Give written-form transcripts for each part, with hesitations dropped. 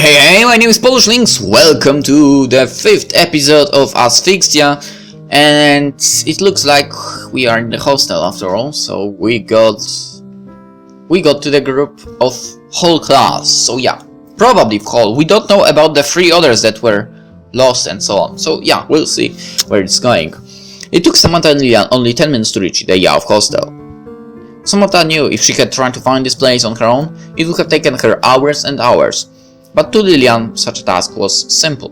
Hey, my name is PolishLynx. Welcome to the 5th episode of Asphyxia. And it looks like we are in the hostel after all, so we got to the group of whole class. So yeah, probably whole. We don't know about the 3 others that were lost and so on. So yeah, we'll see where it's going. It took Samantha and Lillian only 10 minutes to reach the Yao hostel. Samantha knew if she had tried to find this place on her own, it would have taken her hours and hours. But to Lillian, such a task was simple.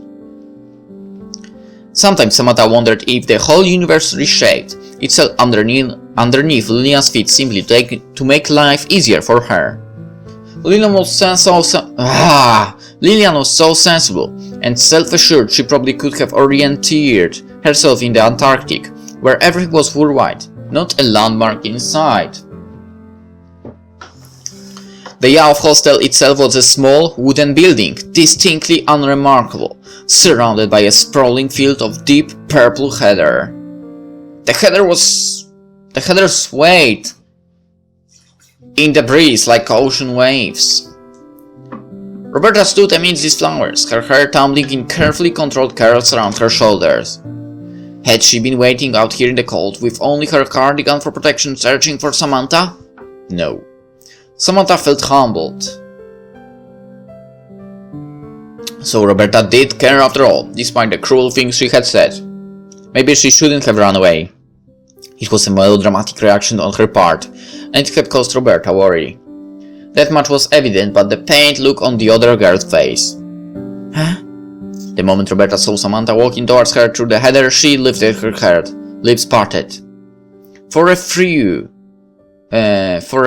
Sometimes Samantha wondered if the whole universe reshaped itself underneath Lillian's feet simply to make life easier for her. Lillian was so sensible and self-assured she probably could have orienteered herself in the Antarctic, where everything was worldwide, not a landmark in sight. The Yao hostel itself was a small wooden building, distinctly unremarkable, surrounded by a sprawling field of deep purple heather. The heather swayed in the breeze like ocean waves. Roberta stood amidst these flowers, her hair tumbling in carefully controlled curls around her shoulders. Had she been waiting out here in the cold with only her cardigan for protection, searching for Samantha? No. Samantha felt humbled. So Roberta did care after all, despite the cruel things she had said. Maybe she shouldn't have run away. It was a melodramatic reaction on her part, and it had caused Roberta worry. That much was evident by the pained look on the other girl's face. Huh? The moment Roberta saw Samantha walking towards her through the heather, she lifted her head, lips parted. For a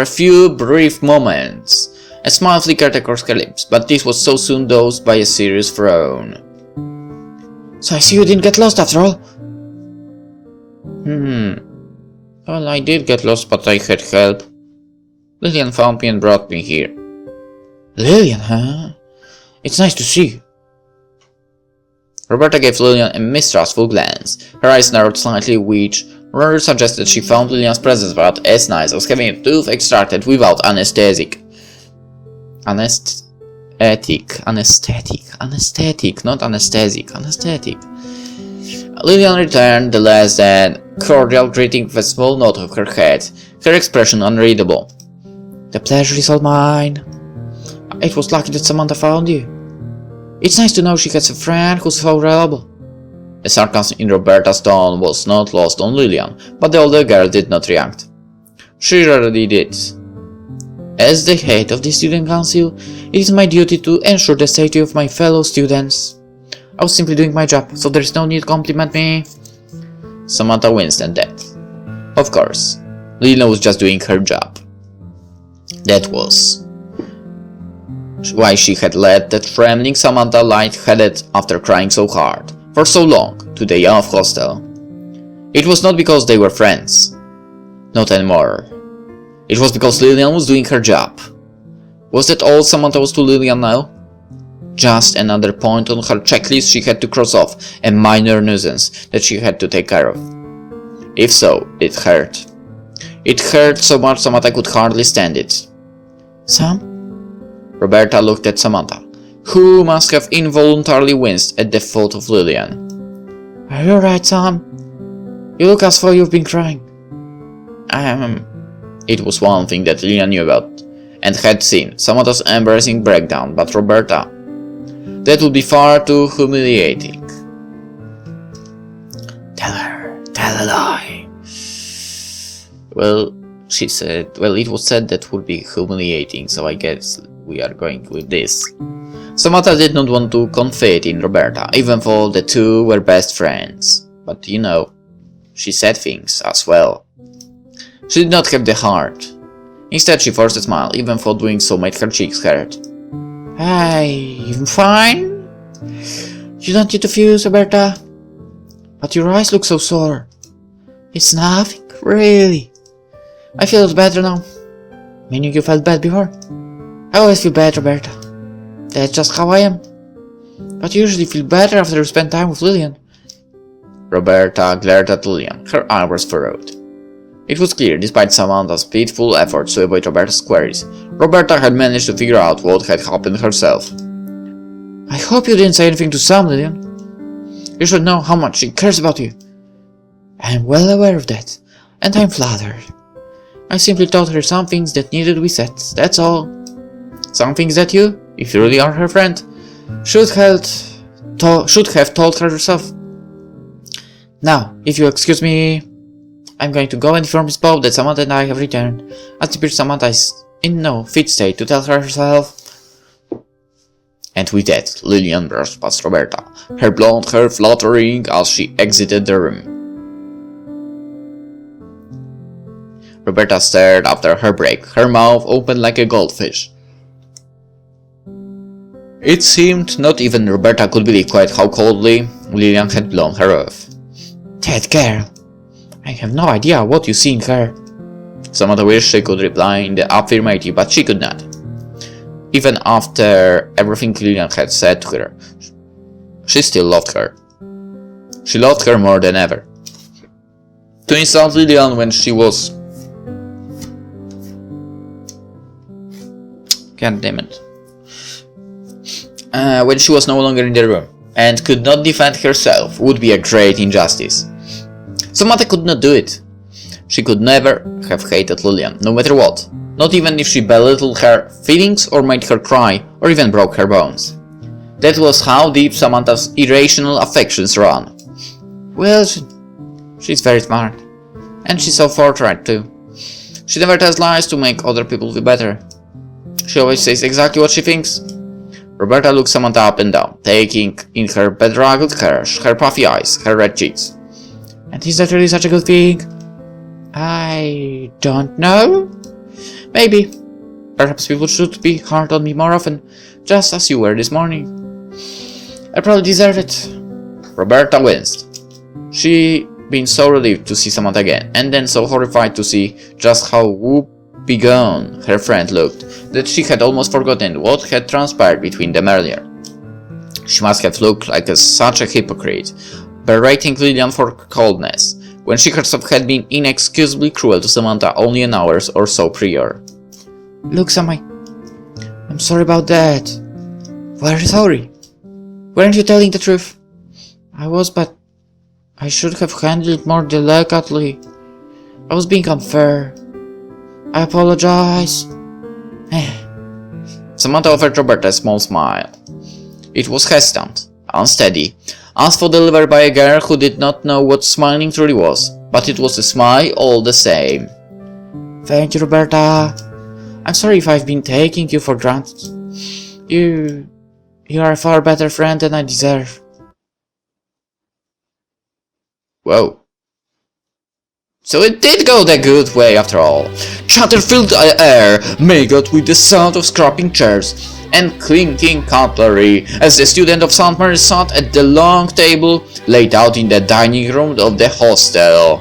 few brief moments, a smile flickered across her lips, but this was so soon dosed by a serious frown. So I see you didn't get lost after all? Well, I did get lost, but I had help. Lillian found me and brought me here. Lillian, huh? It's nice to see you. Roberta gave Lillian a mistrustful glance. Her eyes narrowed slightly, which rather suggested she found Lillian's presence about as nice as having a tooth extracted without anesthetic. Anesthetic, not anesthetic, anesthetic. Lillian returned the less than cordial greeting with a small nod of her head, her expression unreadable. The pleasure is all mine. It was lucky that Samantha found you. It's nice to know she has a friend who's so reliable. The sarcasm in Roberta's tone was not lost on Lillian, but the older girl did not react. She rarely did. As the head of the student council, it is my duty to ensure the safety of my fellow students. I was simply doing my job, so there is no need to compliment me. Samantha winced at that. Of course, Lillian was just doing her job. That was why she had let that trembling Samantha light-headed after crying so hard, for so long, to the Yao hostel. It was not because they were friends. Not anymore. It was because Lillian was doing her job. Was that all Samantha was to Lillian now? Just another point on her checklist she had to cross off, a minor nuisance that she had to take care of. If so, it hurt. It hurt so much Samantha could hardly stand it. Sam? Roberta looked at Samantha, who must have involuntarily winced at the thought of Lillian. Are you alright, Sam? You look as though you've been crying. It was one thing that Lillian knew about, and had seen, Samantha's embarrassing breakdown, but Roberta, that would be far too humiliating. Tell a lie. Well, she said, it was said that would be humiliating, so I guess we are going with this. Samantha did not want to confide in Roberta, even though the two were best friends. But you know, she said things as well. She did not have the heart. Instead, she forced a smile, even though doing so made her cheeks hurt. I'm fine. You don't need to fuse, Roberta. But your eyes look so sore. It's nothing, really. I feel better now. Meaning you felt bad before? I always feel bad, Roberta. That's just how I am. But you usually feel better after you spend time with Lillian. Roberta glared at Lillian, her eyebrows furrowed. It was clear, despite Samantha's pitiful efforts to avoid Roberta's queries, Roberta had managed to figure out what had happened herself. I hope you didn't say anything to Sam, Lillian. You should know how much she cares about you. I am well aware of that, and I'm flattered. I simply told her some things that needed to be said, that's all. Some things that you, if you really are her friend, should have told her yourself. Now, if you excuse me, I'm going to go and inform Miss Bob that Samantha and I have returned, as it appears Samantha is in no fit state to tell her herself. And with that, Lillian brushed past Roberta, her blonde hair fluttering as she exited the room. Roberta stared after her break, her mouth open like a goldfish. It seemed not even Roberta could believe quite how coldly Lillian had blown her off. That girl! I have no idea what you see in her. Samantha wished she could reply in the affirmative, but she could not. Even after everything Lillian had said to her, she still loved her. She loved her more than ever. To insult Lillian when she was... God damn it. When she was no longer in the room, and could not defend herself, would be a great injustice. Samantha could not do it. She could never have hated Lillian, no matter what, not even if she belittled her feelings or made her cry, or even broke her bones. That was how deep Samantha's irrational affections run. Well, she's very smart, and she's so forthright too. She never tells lies to make other people feel better. She always says exactly what she thinks. Roberta looked Samantha up and down, taking in her bedraggled hair, her puffy eyes, her red cheeks. And is that really such a good thing? I don't know. Maybe. Perhaps people should be hard on me more often, just as you were this morning. I probably deserve it. Roberta winced. She'd been so relieved to see Samantha again, and then so horrified to see just how woe-begone her friend looked, that she had almost forgotten what had transpired between them earlier. She must have looked like such a hypocrite, berating Lillian for coldness, when she herself had been inexcusably cruel to Samantha only an hour or so prior. Look, Sam, I'm sorry about that. Very sorry. Weren't you telling the truth? I was, but I should have handled it more delicately. I was being unfair. I apologize. Samantha offered Roberta a small smile. It was hesitant, unsteady, as for delivered by a girl who did not know what smiling truly was, but it was a smile all the same. Thank you, Roberta. I'm sorry if I've been taking you for granted. You are a far better friend than I deserve. Whoa. So it did go the good way after all. Chatter filled the air, mingled with the sound of scraping chairs and clinking cutlery, as the student of St. Mary sat at the long table laid out in the dining room of the hostel.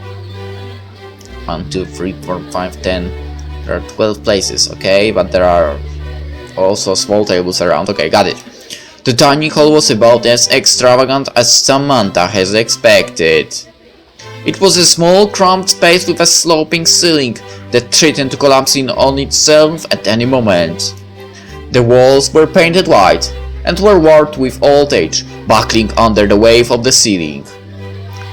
1, 2, 3, 4, 5, 10. There are 12 places, okay, but there are also small tables around. Okay, got it. The dining hall was about as extravagant as Samantha has expected. It was a small, cramped space with a sloping ceiling that threatened to collapse in on itself at any moment. The walls were painted white and were warped with old age, buckling under the weight of the ceiling.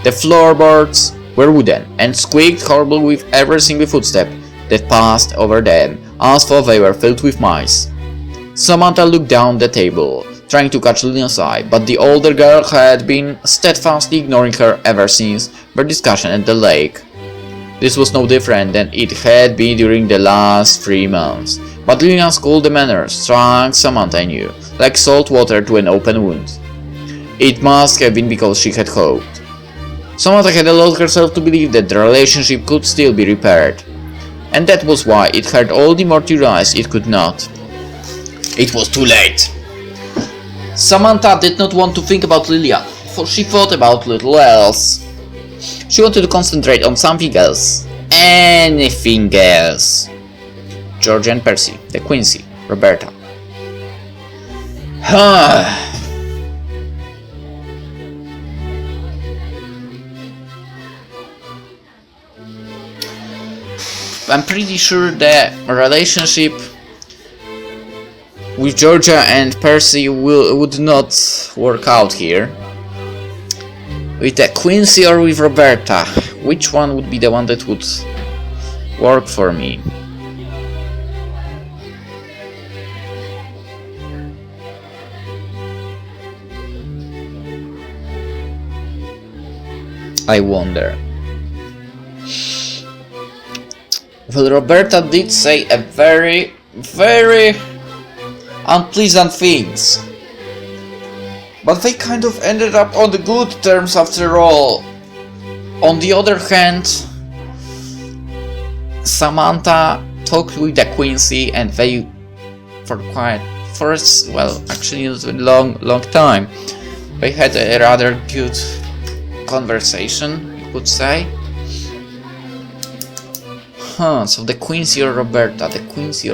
The floorboards were wooden and squeaked horribly with every single footstep that passed over them, as though they were filled with mice. Samantha looked down the table, trying to catch Lillian's eye, but the older girl had been steadfastly ignoring her ever since their discussion at the lake. This was no different than it had been during the last 3 months, but Lillian's cool demeanor struck Samantha anew, like salt water to an open wound. It must have been because she had hoped. Samantha had allowed herself to believe that the relationship could still be repaired, and that was why it hurt all the more to realize it could not. It was too late. Samantha did not want to think about Lillian, for she thought about little else. She wanted to concentrate on something else. Anything else. George and Percy, the Quincy, Roberta. I'm pretty sure the relationship with Georgia and Percy would not work out here. With the Quincy or with Roberta, which one would be the one that would work for me? I wonder. Well, Roberta did say a very unpleasant things. But they kind of ended up on the good terms after all. On the other hand, Samantha talked with the Quincy and they actually a long time. They had a rather good conversation, you could say. So the Quincy or Roberta, the Quincy.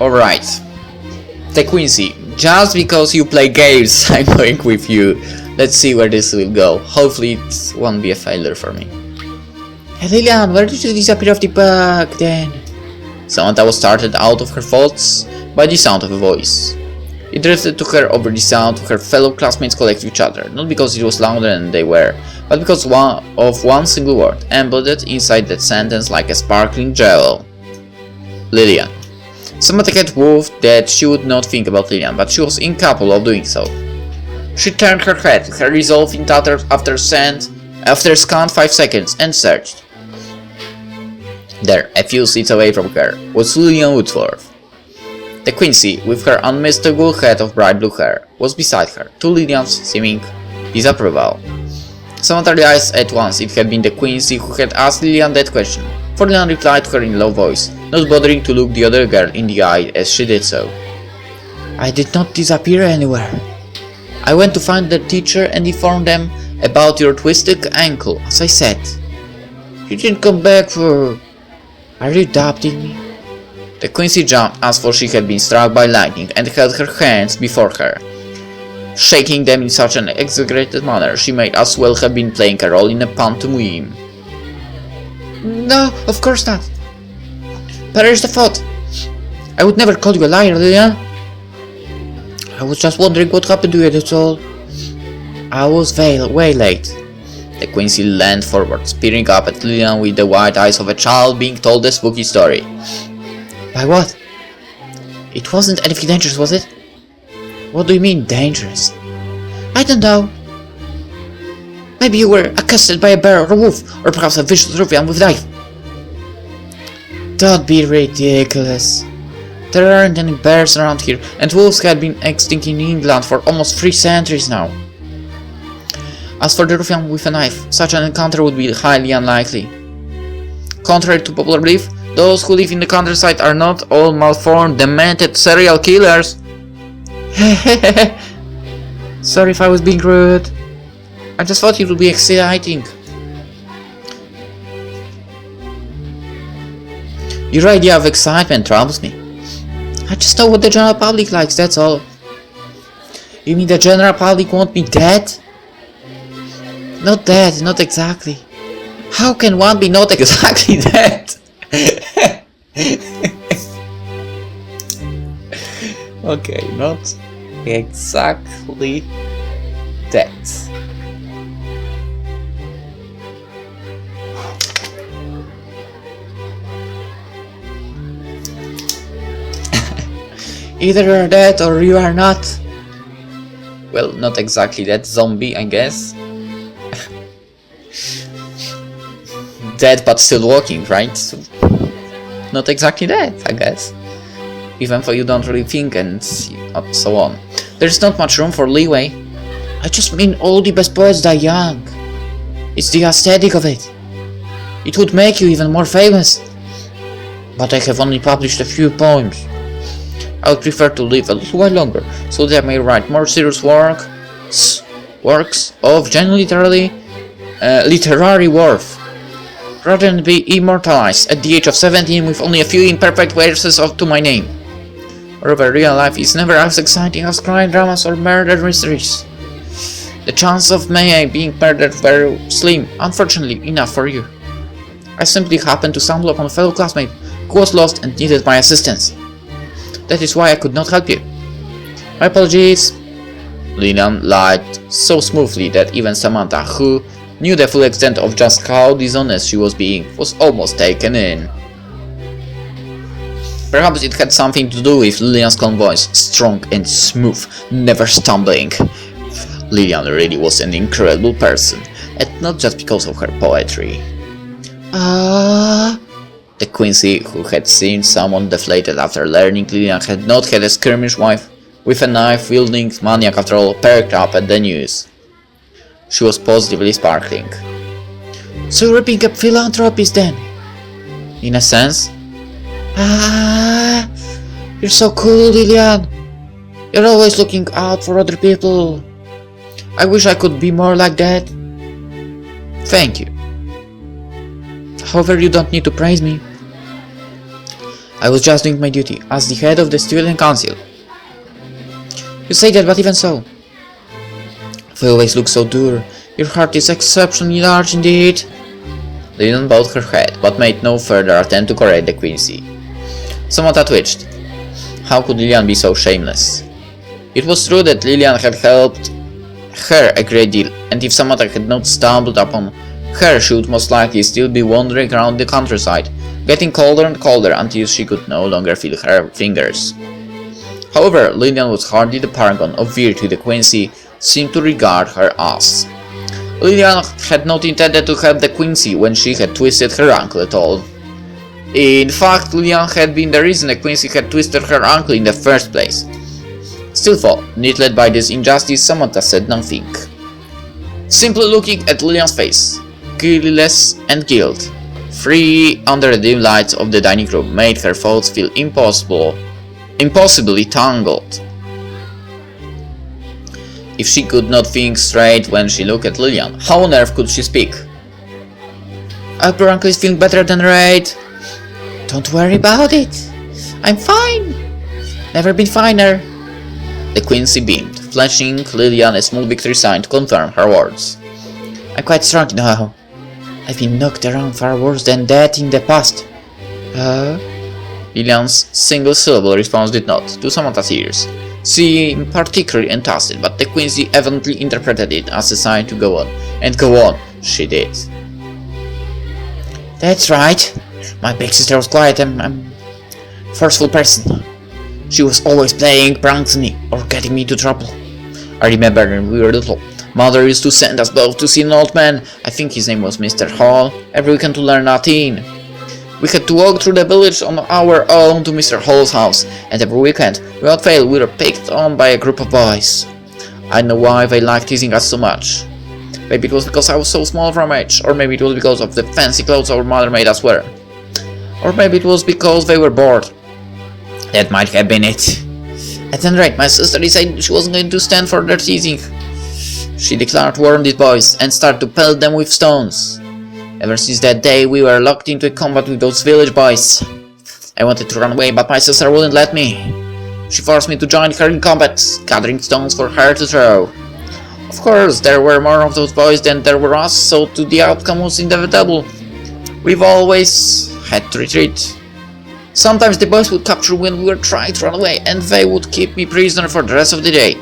Alright. The Quincy, just because you play games, I'm going with you. Let's see where this will go. Hopefully it won't be a failure for me. Hey Lillian, where did you disappear off the bug then? Samantha was startled out of her thoughts by the sound of a voice. It drifted to her over the sound her fellow classmates collect each other, not because it was louder than they were, but because of one single word, embedded inside that sentence like a sparkling jewel. Lillian. Samantha had vowed that she would not think about Lillian, but she was incapable of doing so. She turned her head, her resolve in tatters after scant 5 seconds, and searched. There, a few seats away from her, was Lillian Woodworth. The Quincy, with her unmistakable head of bright blue hair, was beside her, to Lillian's seeming disapproval. Samantha realized at once it had been the Quincy who had asked Lillian that question, for Lillian replied to her in a low voice, not bothering to look the other girl in the eye as she did so. I did not disappear anywhere. I went to find the teacher and inform them about your twisted ankle, as I said. You didn't come back for... Are you doubting me? The Quincy jumped as though she had been struck by lightning and held her hands before her, shaking them in such an exaggerated manner she might as well have been playing a role in a pantomime. No, of course not. Perish the thought. I would never call you a liar, Lillian. I was just wondering what happened to you, that's all. I was way late. The Quincy leaned forward, peering up at Lillian with the wide eyes of a child being told a spooky story. By what? It wasn't anything dangerous, was it? What do you mean, dangerous? I don't know. Maybe you were accosted by a bear or a wolf, or perhaps a vicious ruffian with a knife. Don't be ridiculous. There aren't any bears around here, and wolves had been extinct in England for almost 3 centuries now. As for the ruffian with a knife, such an encounter would be highly unlikely. Contrary to popular belief, those who live in the countryside are not all malformed, demented serial killers. Sorry if I was being rude. I just thought it would be exciting. Your idea of excitement troubles me. I just know what the general public likes, that's all. You mean the general public won't be dead? Not dead, not exactly. How can one be not exactly dead? Okay, not exactly that. Either you're dead or you are not. Well, not exactly that zombie, I guess. Dead but still walking, right? So, not exactly that, I guess. Even though you don't really think and so on. There's not much room for leeway. I just mean all the best poets die young. It's the aesthetic of it. It would make you even more famous. But I have only published a few poems. I would prefer to live a little while longer, so that I may write more serious works of genuinely literary worth, rather than be immortalized at the age of 17 with only a few imperfect verses to my name. Moreover, real life is never as exciting as crime dramas or murder mysteries. The chance of May being murdered were slim, unfortunately enough for you. I simply happened to stumble upon a fellow classmate who was lost and needed my assistance. That is why I could not help you. My apologies. Lillian lied so smoothly that even Samantha, who knew the full extent of just how dishonest she was being, was almost taken in. Perhaps it had something to do with Lillian's calm voice, strong and smooth, never stumbling. Lillian really was an incredible person, and not just because of her poetry. The Quincy, who had seen someone deflated after learning Lillian had not had a skirmish wife with a knife-wielding maniac after all, perked up at the news. She was positively sparkling. So you're being a philanthropist then? In a sense? You're so cool, Lillian. You're always looking out for other people. I wish I could be more like that. Thank you. However, you don't need to praise me. I was just doing my duty as the head of the student council. You say that, but even so. You always look so dour. Your heart is exceptionally large indeed. Lillian bowed her head, but made no further attempt to correct the Quincy. Samantha twitched. How could Lillian be so shameless? It was true that Lillian had helped her a great deal, and if Samantha had not stumbled upon her, she would most likely still be wandering around the countryside, getting colder and colder until she could no longer feel her fingers. However, Lillian was hardly the paragon of virtue the Quincy seemed to regard her as. Lillian had not intended to help the Quincy when she had twisted her ankle at all. In fact, Lillian had been the reason the Quincy had twisted her ankle in the first place. Still though, nettled by this injustice, Samantha said nothing. Simply looking at Lillian's face, guileless and guilt, free under the dim lights of the dining room, made her thoughts feel impossibly tangled. If she could not think straight when she looked at Lillian, how on earth could she speak? I hope your uncle is feeling better than right. Don't worry about it. I'm fine. Never been finer. The Quincy beamed, flashing Lillian a small victory sign to confirm her words. I'm quite strong now. I've been knocked around far worse than that in the past. Lillian's single-syllable response did not, to Samantha's ears, seem particularly enthused, but the Quincy evidently interpreted it as a sign to go on, and go on she did. That's right. My big sister was quite a forceful person. She was always playing pranks on me, or getting me into trouble. I remember when we were little, Mother used to send us both to see an old man, I think his name was Mr. Hall, every weekend to learn Latin. We had to walk through the village on our own to Mr. Hall's house, and every weekend, without fail, we were picked on by a group of boys. I don't know why they liked teasing us so much. Maybe it was because I was so small for my age, or maybe it was because of the fancy clothes our mother made us wear. Or maybe it was because they were bored. That might have been it. At any rate, my sister decided she wasn't going to stand for their teasing. She declared war on these boys and started to pelt them with stones. Ever since that day, we were locked into a combat with those village boys. I wanted to run away, but my sister wouldn't let me. She forced me to join her in combat, gathering stones for her to throw. Of course, there were more of those boys than there were us, so the outcome was inevitable. We've always had to retreat. Sometimes the boys would capture when we were trying to run away, and they would keep me prisoner for the rest of the day.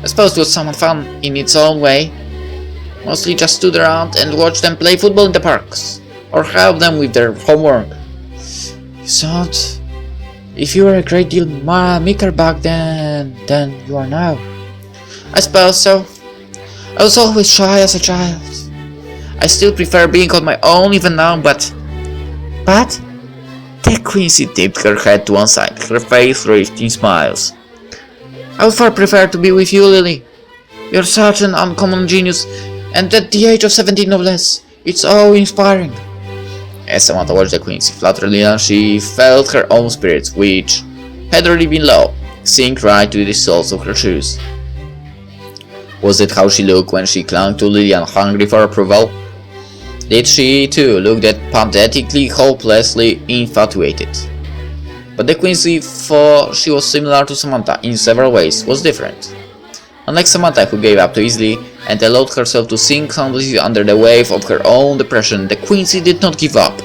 I suppose it was somewhat fun in its own way. Mostly just stood around and watched them play football in the parks, or help them with their homework. You sound... if you were a great deal meeker back then than you are now. I suppose so. I was always shy as a child. I still prefer being on my own even now, but... The Quincy tipped her head to one side, her face raised in smiles. I would far prefer to be with you, Lily. You're such an uncommon genius, and at the age of 17 no less, it's so inspiring. As Samantha watched the Quincy flutter Lillian, she felt her own spirits, which had already been low, sink right to the soles of her shoes. Was that how she looked when she clung to Lillian, hungry for approval? Did she, too, look that pathetically, hopelessly infatuated? But the Quincy, for she was similar to Samantha in several ways, was different. Unlike Samantha, who gave up too easily and allowed herself to sink completely under the wave of her own depression, the Quincy did not give up.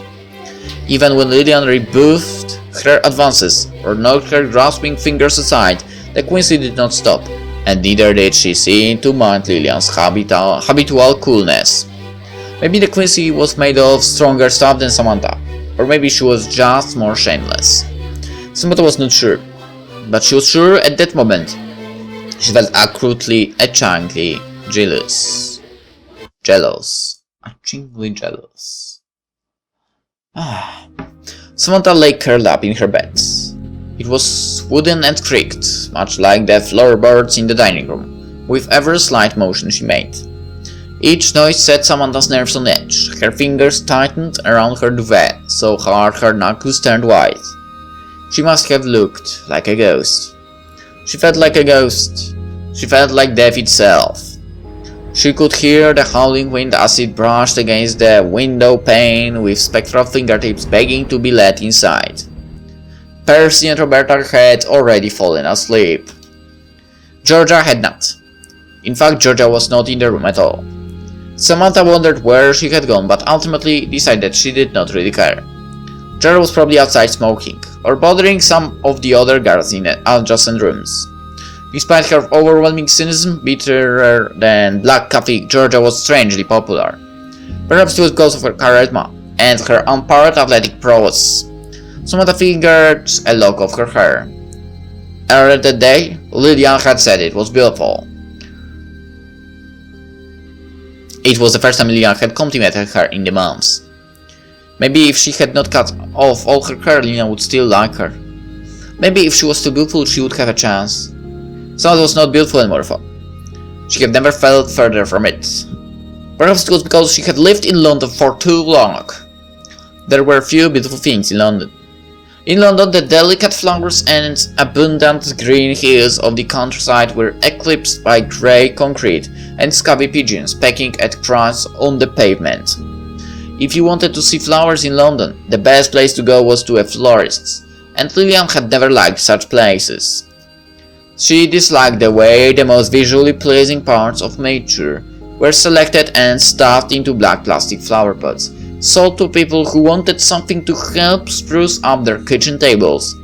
Even when Lillian rebuffed her advances or knocked her grasping fingers aside, the Quincy did not stop, and neither did she seem to mind Lillian's habitual coolness. Maybe the Quincy was made of stronger stuff than Samantha, or maybe she was just more shameless. Samantha was not sure, but she was sure at that moment. She felt acutely, achingly jealous. Achingly jealous. Samantha lay curled up in her bed. It was wooden and creaked, much like the floorboards in the dining room, with every slight motion she made. Each noise set Samantha's nerves on edge. Her fingers tightened around her duvet, so hard her knuckles turned white. She must have looked like a ghost. She felt like a ghost. She felt like death itself. She could hear the howling wind as it brushed against the window pane, with spectral fingertips begging to be let inside. Percy and Roberta had already fallen asleep. Georgia had not. In fact, Georgia was not in the room at all. Samantha wondered where she had gone, but ultimately decided she did not really care. Georgia was probably outside smoking, or bothering some of the other guards in adjacent rooms. Despite her overwhelming cynicism, bitterer than black coffee, Georgia was strangely popular. Perhaps it was because of her charisma and her unparalleled athletic prowess. Samantha fingered a lock of her hair. Earlier that day, Lillian had said it was beautiful. It was the first time Lillian had complimented her in the months. Maybe if she had not cut off all her hair, Lillian would still like her. Maybe if she was too beautiful, she would have a chance. Samantha was not beautiful anymore. She had never felt further from it. Perhaps it was because she had lived in London for too long. There were few beautiful things in London. In London, the delicate flowers and abundant green hills of the countryside were eclipsed by grey concrete and scabby pigeons pecking at crumbs on the pavement. If you wanted to see flowers in London, the best place to go was to a florist's, and Lillian had never liked such places. She disliked the way the most visually pleasing parts of nature were selected and stuffed into black plastic flower pots, sold to people who wanted something to help spruce up their kitchen tables.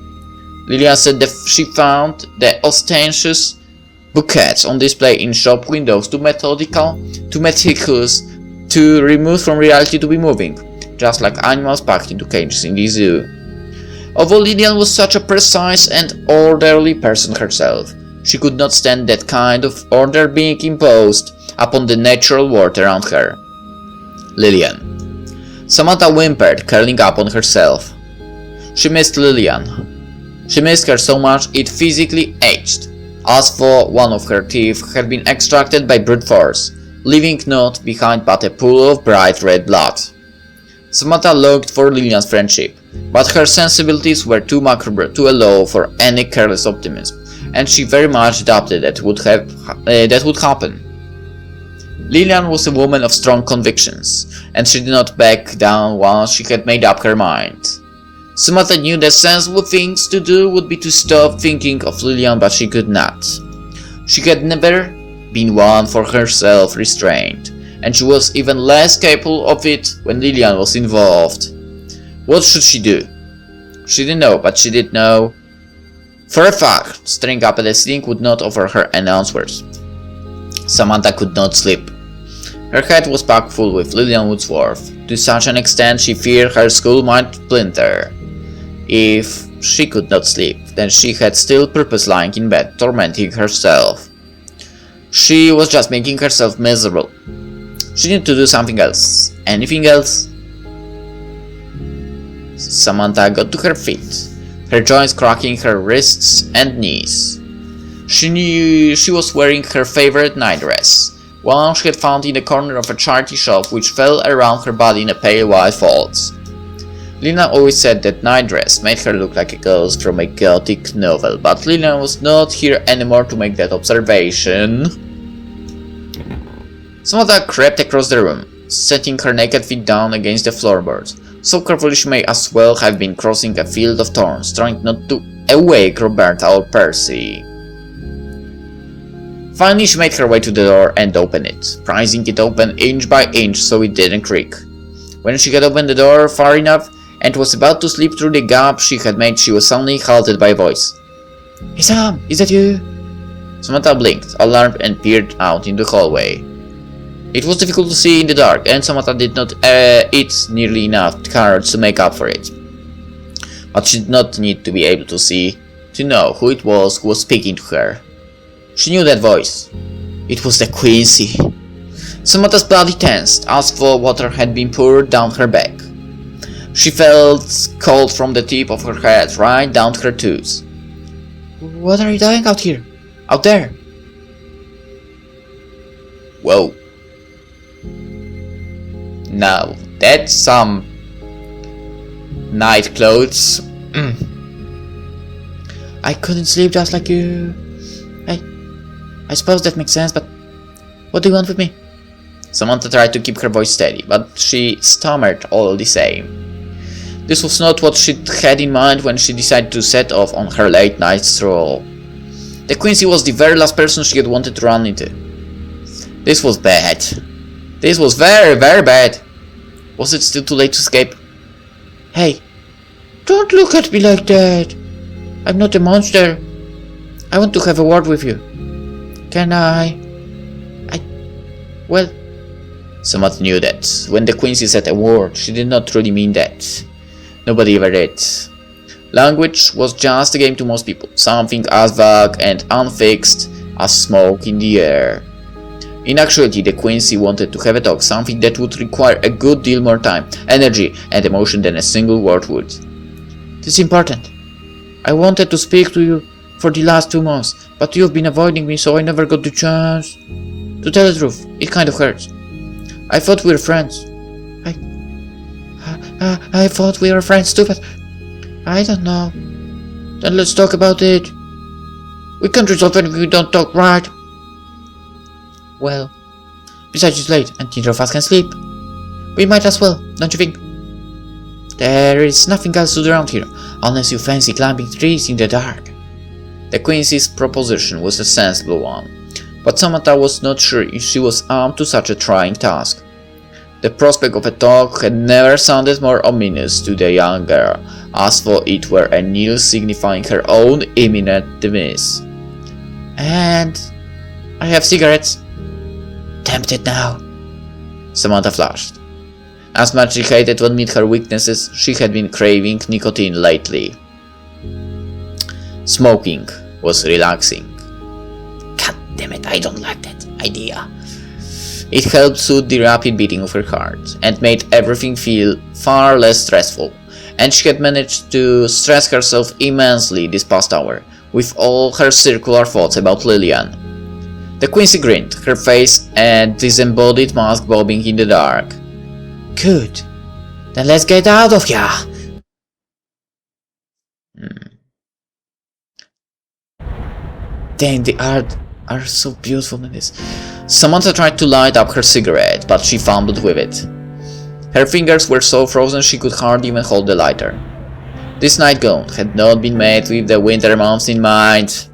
Lillian said that she found the ostentatious bouquets on display in shop windows too meticulous, too removed from reality to be moving, just like animals packed into cages in the zoo. Although Lillian was such a precise and orderly person herself, she could not stand that kind of order being imposed upon the natural world around her. Lillian. Samantha whimpered, curling up on herself. She missed Lillian. She missed her so much it physically ached, as for one of her teeth had been extracted by brute force, leaving naught behind but a pool of bright red blood. Samantha longed for Lillian's friendship, but her sensibilities were too macabre to allow for any careless optimism, and she very much doubted that would happen. Lillian was a woman of strong convictions, and she did not back down once she had made up her mind. Samantha knew the sensible things to do would be to stop thinking of Lillian, but she could not. She had never been one for her self-restraint, and she was even less capable of it when Lillian was involved. What should she do? She didn't know, but she did know for a fact staring up at the ceiling would not offer her any answers. Samantha could not sleep. Her head was packed full with Lillian Woodsworth, to such an extent she feared her skull might splinter. If she could not sleep, then she had still purpose lying in bed, tormenting herself. She was just making herself miserable. She needed to do something else. Anything else? Samantha got to her feet, her joints cracking her wrists and knees. She knew she was wearing her favorite nightdress, one she had found in the corner of a charity shop, which fell around her body in a pale white folds. Lillian always said that nightdress made her look like a ghost from a gothic novel, but Lillian was not here anymore to make that observation. Samantha crept across the room, setting her naked feet down against the floorboards, so carefully she may as well have been crossing a field of thorns, trying not to awake Roberta or Percy. Finally, she made her way to the door and opened it, prizing it open inch by inch so it didn't creak. When she had opened the door far enough and was about to slip through the gap she had made, she was suddenly halted by a voice. "Hey Sam, is that you?" Samantha blinked, alarmed, and peered out in the hallway. It was difficult to see in the dark, and Samantha did not eat nearly enough carrots to make up for it. But she did not need to be able to see to know who it was who was speaking to her. She knew that voice. It was the Quincy. Samantha's body tensed as though water had been poured down her back. She felt cold from the tip of her head right down to her toes. "What are you doing out here? Out there?" Whoa. Now, that's some night clothes. I couldn't sleep just like you. I suppose that makes sense, but what do you want with me? Samantha tried to keep her voice steady, but she stammered all the same. This was not what she had in mind when she decided to set off on her late night stroll. The Quincy was the very last person she had wanted to run into. This was bad. This was very, very bad. Was it still too late to escape? Hey, don't look at me like that. I'm not a monster. I want to have a word with you. Can I? Well, Samantha knew that when the Quincy said a word, she did not truly mean that. Nobody ever did. Language was just a game to most people, something as vague and unfixed as smoke in the air. In actuality, the Quincy wanted to have a talk, something that would require a good deal more time, energy, and emotion than a single word would. This is important. I wanted to speak to you for the last 2 months, but you've been avoiding me, so I never got the chance. To tell the truth, it kind of hurts. I thought we were friends. I thought we were friends too, but I don't know. Then let's talk about it. We can't resolve it if we don't talk, right? Well, besides it's late and neither of us can sleep. We might as well, don't you think? There is nothing else to do around here, unless you fancy climbing trees in the dark. The Quincy's proposition was a sensible one, but Samantha was not sure if she was armed to such a trying task. The prospect of a talk had never sounded more ominous to the young girl, as though it were a knell signifying her own imminent demise. And I have cigarettes. Tempted now, Samantha flashed. As much she hated to admit her weaknesses, she had been craving nicotine lately. Smoking was relaxing. God damn it, I don't like that idea. It helped soothe the rapid beating of her heart, and made everything feel far less stressful, and she had managed to stress herself immensely this past hour, with all her circular thoughts about Lillian. The Quincy grinned, her face and disembodied mask bobbing in the dark. Good. Then let's get out of here! Dang, the art are so beautiful in this. Samantha tried to light up her cigarette, but she fumbled with it. Her fingers were so frozen she could hardly even hold the lighter. This nightgown had not been made with the winter months in mind.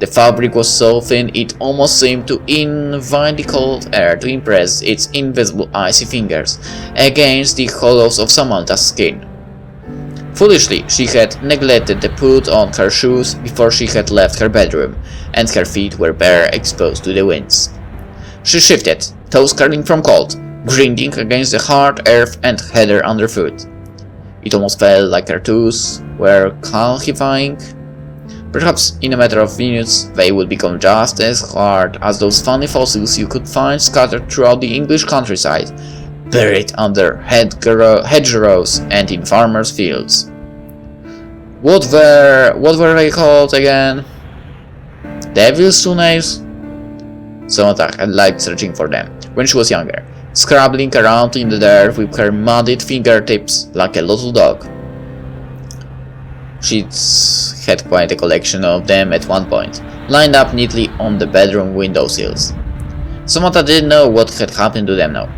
The fabric was so thin it almost seemed to invite the cold air to impress its invisible icy fingers against the hollows of Samantha's skin. Foolishly, she had neglected to put on her shoes before she had left her bedroom, and her feet were bare, exposed to the winds. She shifted, toes curling from cold, grinding against the hard earth and heather underfoot. It almost felt like her toes were calcifying. Perhaps in a matter of minutes they would become just as hard as those funny fossils you could find scattered throughout the English countryside, buried under hedgerows and in farmers' fields. What were they called again? Devil's toenails? Samantha had liked searching for them when she was younger, scrabbling around in the dirt with her muddied fingertips like a little dog. She'd had quite a collection of them at one point, lined up neatly on the bedroom windowsills. Samantha didn't know what had happened to them now.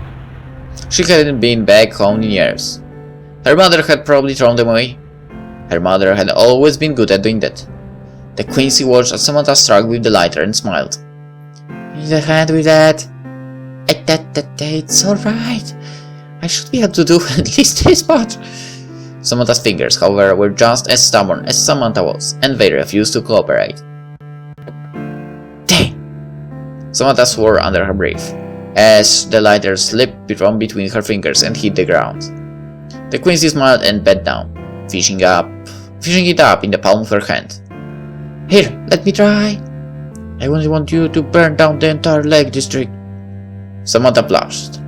She hadn't been back home in years. Her mother had probably thrown them away. Her mother had always been good at doing that. The Quincy watched as Samantha struggled with the lighter and smiled. need a hand with that. It's alright. I should be able to do at least this part. Samantha's fingers, however, were just as stubborn as Samantha was, and they refused to cooperate. Dang! Samantha swore under her breath, as the lighter slipped from between her fingers and hit the ground. The Quincy smiled and bent down, fishing it up in the palm of her hand. Here, let me try. I only want you to burn down the entire Lake District. Samantha blushed.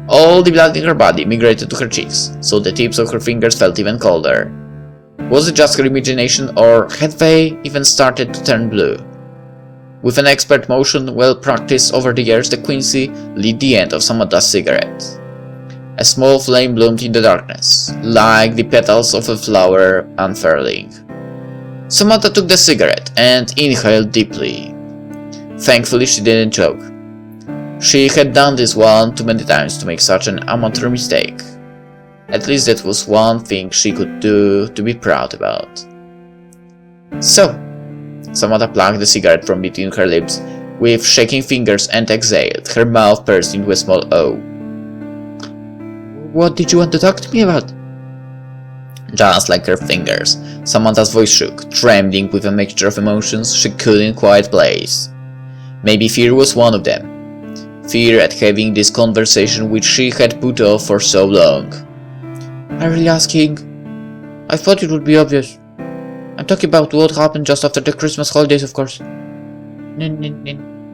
All the blood in her body migrated to her cheeks, so the tips of her fingers felt even colder. Was it just her imagination, or had they even started to turn blue? With an expert motion well practiced over the years, the Quincy lit the end of Samantha's cigarette. A small flame bloomed in the darkness, like the petals of a flower unfurling. Samantha took the cigarette and inhaled deeply. Thankfully, she didn't choke. She had done this one too many times to make such an amateur mistake. At least that was one thing she could do to be proud about. So, Samantha plucked the cigarette from between her lips with shaking fingers and exhaled, her mouth pursed into a small O. What did you want to talk to me about? Just like her fingers, Samantha's voice shook, trembling with a mixture of emotions she couldn't quite place. Maybe fear was one of them. Fear at having this conversation which she had put off for so long. I'm really asking. I thought it would be obvious. I'm talking about what happened just after the Christmas holidays, of course.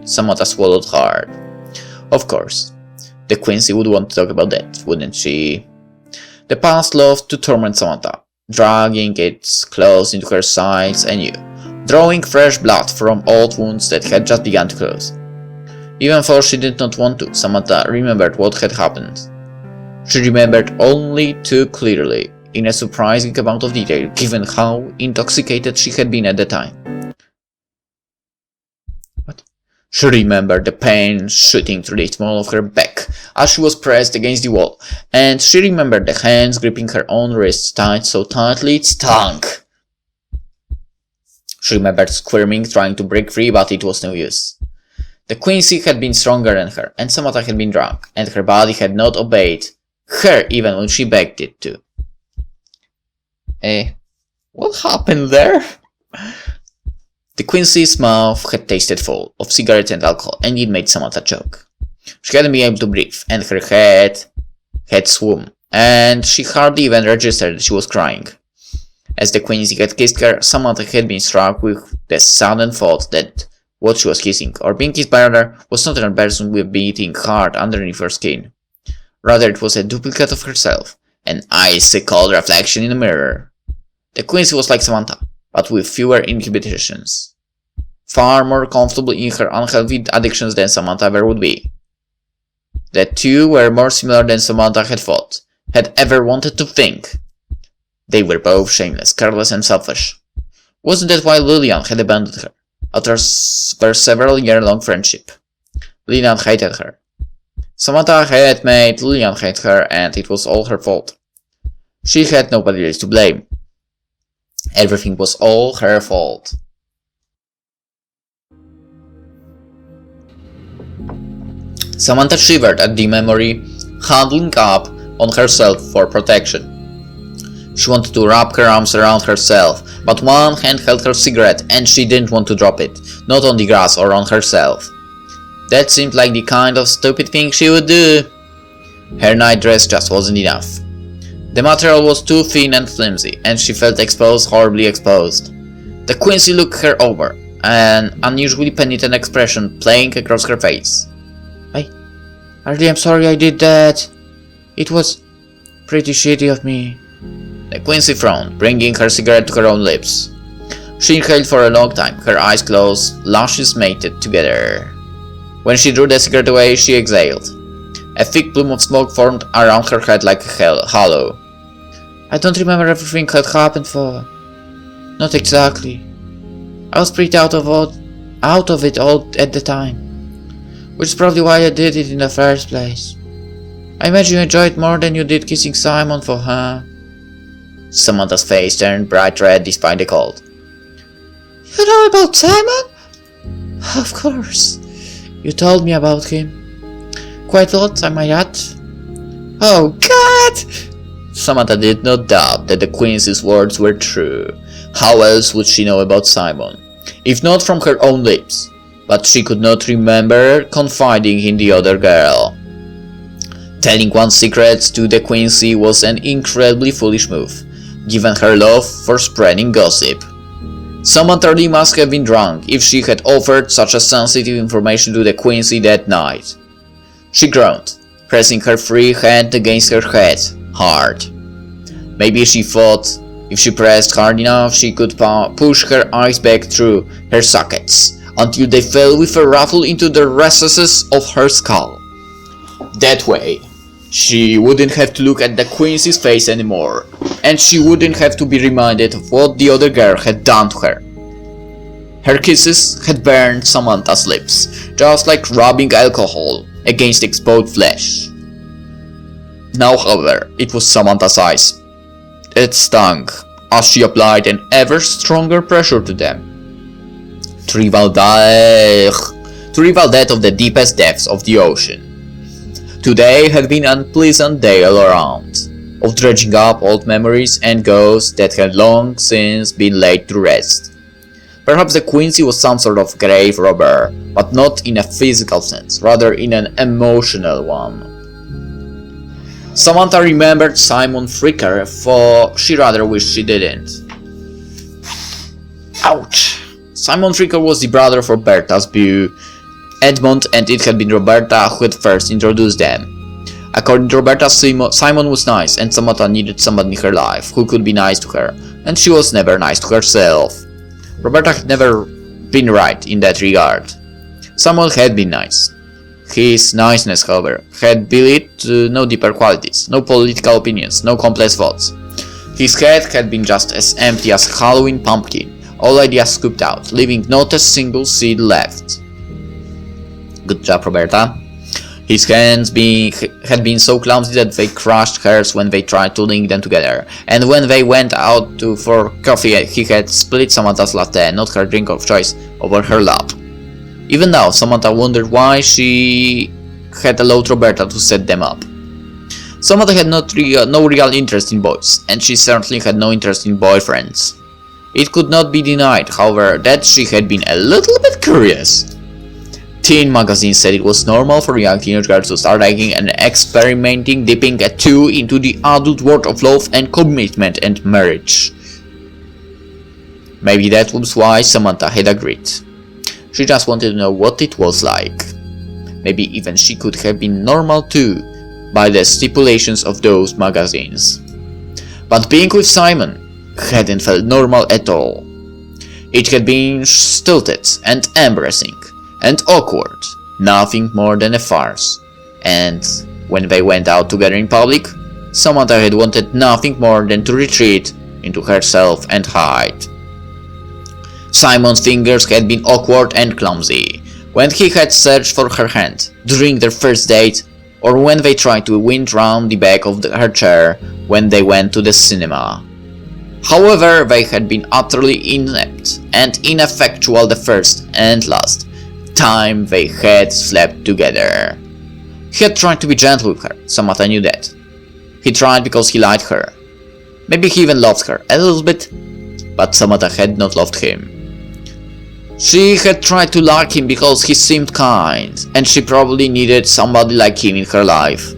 Samantha swallowed hard. Of course. The Quincy would want to talk about that, wouldn't she? The past loved to torment Samantha, dragging its claws into her sides anew, drawing fresh blood from old wounds that had just begun to close. Even though she did not want to, Samantha remembered what had happened. She remembered only too clearly, in a surprising amount of detail, given how intoxicated she had been at the time. She remembered the pain shooting through the small of her back as she was pressed against the wall, and she remembered the hands gripping her own wrists tight so tightly it stung. She remembered squirming, trying to break free, but it was no use. The Quincy had been stronger than her, and Samantha had been drunk, and her body had not obeyed her even when she begged it to. What happened there? The Quincy's mouth had tasted full of cigarettes and alcohol, and it made Samantha choke. She hadn't been able to breathe, and her head had swum, and she hardly even registered that she was crying. As the Quincy had kissed her, Samantha had been struck with the sudden thought that what she was kissing, or being kissed by another, was not a person with beating heart underneath her skin. Rather, it was a duplicate of herself, an icy cold reflection in a mirror. The Quincy was like Samantha, but with fewer inhibitions. Far more comfortable in her unhealthy addictions than Samantha ever would be. The two were more similar than Samantha had thought, had ever wanted to think. They were both shameless, careless, and selfish. Wasn't that why Lillian had abandoned her, after their several-year-long friendship? Lillian hated her. Samantha had made Lillian hate her, and it was all her fault. She had nobody else to blame. Everything was all her fault. Samantha shivered at the memory, huddling up on herself for protection. She wanted to wrap her arms around herself, but one hand held her cigarette and she didn't want to drop it, not on the grass or on herself. That seemed like the kind of stupid thing she would do. Her night dress just wasn't enough. The material was too thin and flimsy, and she felt exposed, horribly exposed. The Quincy looked her over, an unusually penitent expression playing across her face. I really am sorry I did that. It was pretty shitty of me. The Quincy frowned, bringing her cigarette to her own lips. She inhaled for a long time, her eyes closed, lashes mated together. When she drew the cigarette away, she exhaled. A thick plume of smoke formed around her head like a halo. I don't remember everything that happened for. Not exactly. I was pretty out of it all at the time. Which is probably why I did it in the first place. I imagine you enjoyed it more than you did kissing Simon for her. Samantha's face turned bright red despite the cold. You know about Simon? Of course. You told me about him. Quite a lot, I might add. Oh God! Samantha did not doubt that the Queen's words were true. How else would she know about Simon? If not from her own lips. But she could not remember confiding in the other girl. Telling one's secrets to the Quincy was an incredibly foolish move, given her love for spreading gossip. Samantha Lee must have been drunk if she had offered such a sensitive information to the Quincy that night. She groaned, pressing her free hand against her head, hard. Maybe she thought if she pressed hard enough she could push her eyes back through her sockets, until they fell with a rattle into the recesses of her skull. That way, she wouldn't have to look at the Queen's face anymore, and she wouldn't have to be reminded of what the other girl had done to her. Her kisses had burned Samantha's lips, just like rubbing alcohol against exposed flesh. Now, however, it was Samantha's eyes. It stung, as she applied an ever stronger pressure to them. To rival that of the deepest depths of the ocean. Today had been an unpleasant day all around, of dredging up old memories and ghosts that had long since been laid to rest. Perhaps the Quincy was some sort of grave robber, but not in a physical sense, rather in an emotional one. Samantha remembered Simon Fricker, for she rather wished she didn't. Ouch! Simon Fricker was the brother of Roberta's beau, Edmond, and it had been Roberta who had first introduced them. According to Roberta, Simon was nice, and Samantha needed somebody in her life who could be nice to her, and she was never nice to herself. Roberta had never been right in that regard. Simon had been nice. His niceness, however, had built no deeper qualities, no political opinions, no complex thoughts. His head had been just as empty as a Halloween pumpkin, all ideas scooped out, leaving not a single seed left. Good job, Roberta. His hands had been so clumsy that they crushed hers when they tried to link them together, and when they went out for coffee he had split Samantha's latte, not her drink of choice, over her lap. Even now, Samantha wondered why she had allowed Roberta to set them up. Samantha had no real interest in boys, and she certainly had no interest in boyfriends. It could not be denied, however, that she had been a little bit curious. Teen magazines said it was normal for young teenage girls to start liking and experimenting, dipping a toe into the adult world of love and commitment and marriage. Maybe that was why Samantha had agreed. She just wanted to know what it was like. Maybe even she could have been normal too, by the stipulations of those magazines. But being with Simon hadn't felt normal at all. It had been stilted and embarrassing and awkward, nothing more than a farce. And when they went out together in public, Samantha had wanted nothing more than to retreat into herself and hide. Simon's fingers had been awkward and clumsy when he had searched for her hand during their first date, or when they tried to wind round the back of her chair when they went to the cinema. However, they had been utterly inept and ineffectual the first and last time they had slept together. He had tried to be gentle with her, Samantha knew that. He tried because he liked her. Maybe he even loved her a little bit, but Samantha had not loved him. She had tried to like him because he seemed kind, and she probably needed somebody like him in her life.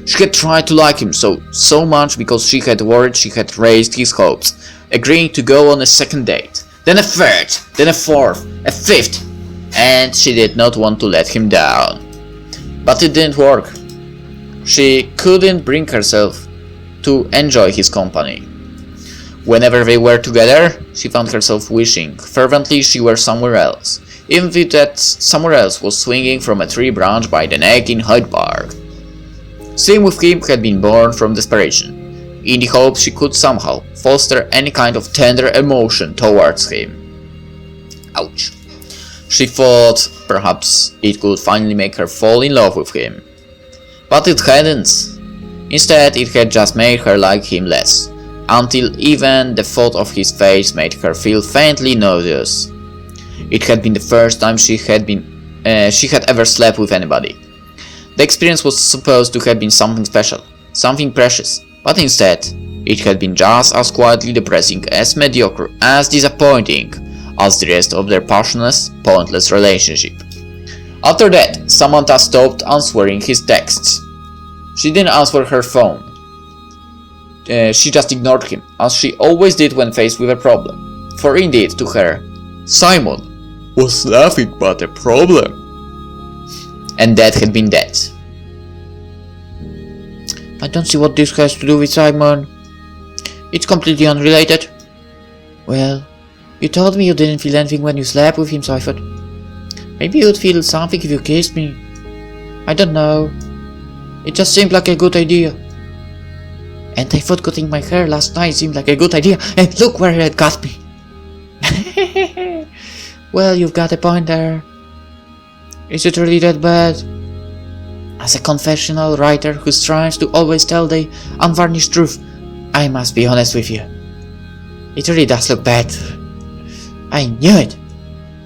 She had tried to like him so much because she had worried she had raised his hopes, agreeing to go on a second date, then a third, then a fourth, a fifth, and she did not want to let him down. But it didn't work. She couldn't bring herself to enjoy his company. Whenever they were together, she found herself wishing fervently she were somewhere else, even if that somewhere else was swinging from a tree branch by the neck in Hyde Park. Staying with him had been born from desperation, in the hope she could somehow foster any kind of tender emotion towards him. Ouch. She thought perhaps it could finally make her fall in love with him. But it hadn't. Instead, it had just made her like him less, until even the thought of his face made her feel faintly nauseous. It had been the first time she had been she had ever slept with anybody. The experience was supposed to have been something special, something precious, but instead, it had been just as quietly depressing, as mediocre, as disappointing as the rest of their passionless, pointless relationship. After that, Samantha stopped answering his texts. She didn't answer her phone. She just ignored him, as she always did when faced with a problem. For indeed, to her, Simon was nothing but a problem. And that had been that. I don't see what this has to do with Simon. It's completely unrelated. Well, you told me you didn't feel anything when you slept with him, so I thought maybe you'd feel something if you kissed me. I don't know. It just seemed like a good idea. And I thought cutting my hair last night seemed like a good idea, and look where it got me. Well, you've got a point there. Is it really that bad? As a confessional writer who strives to always tell the unvarnished truth, I must be honest with you. It really does look bad. I knew it.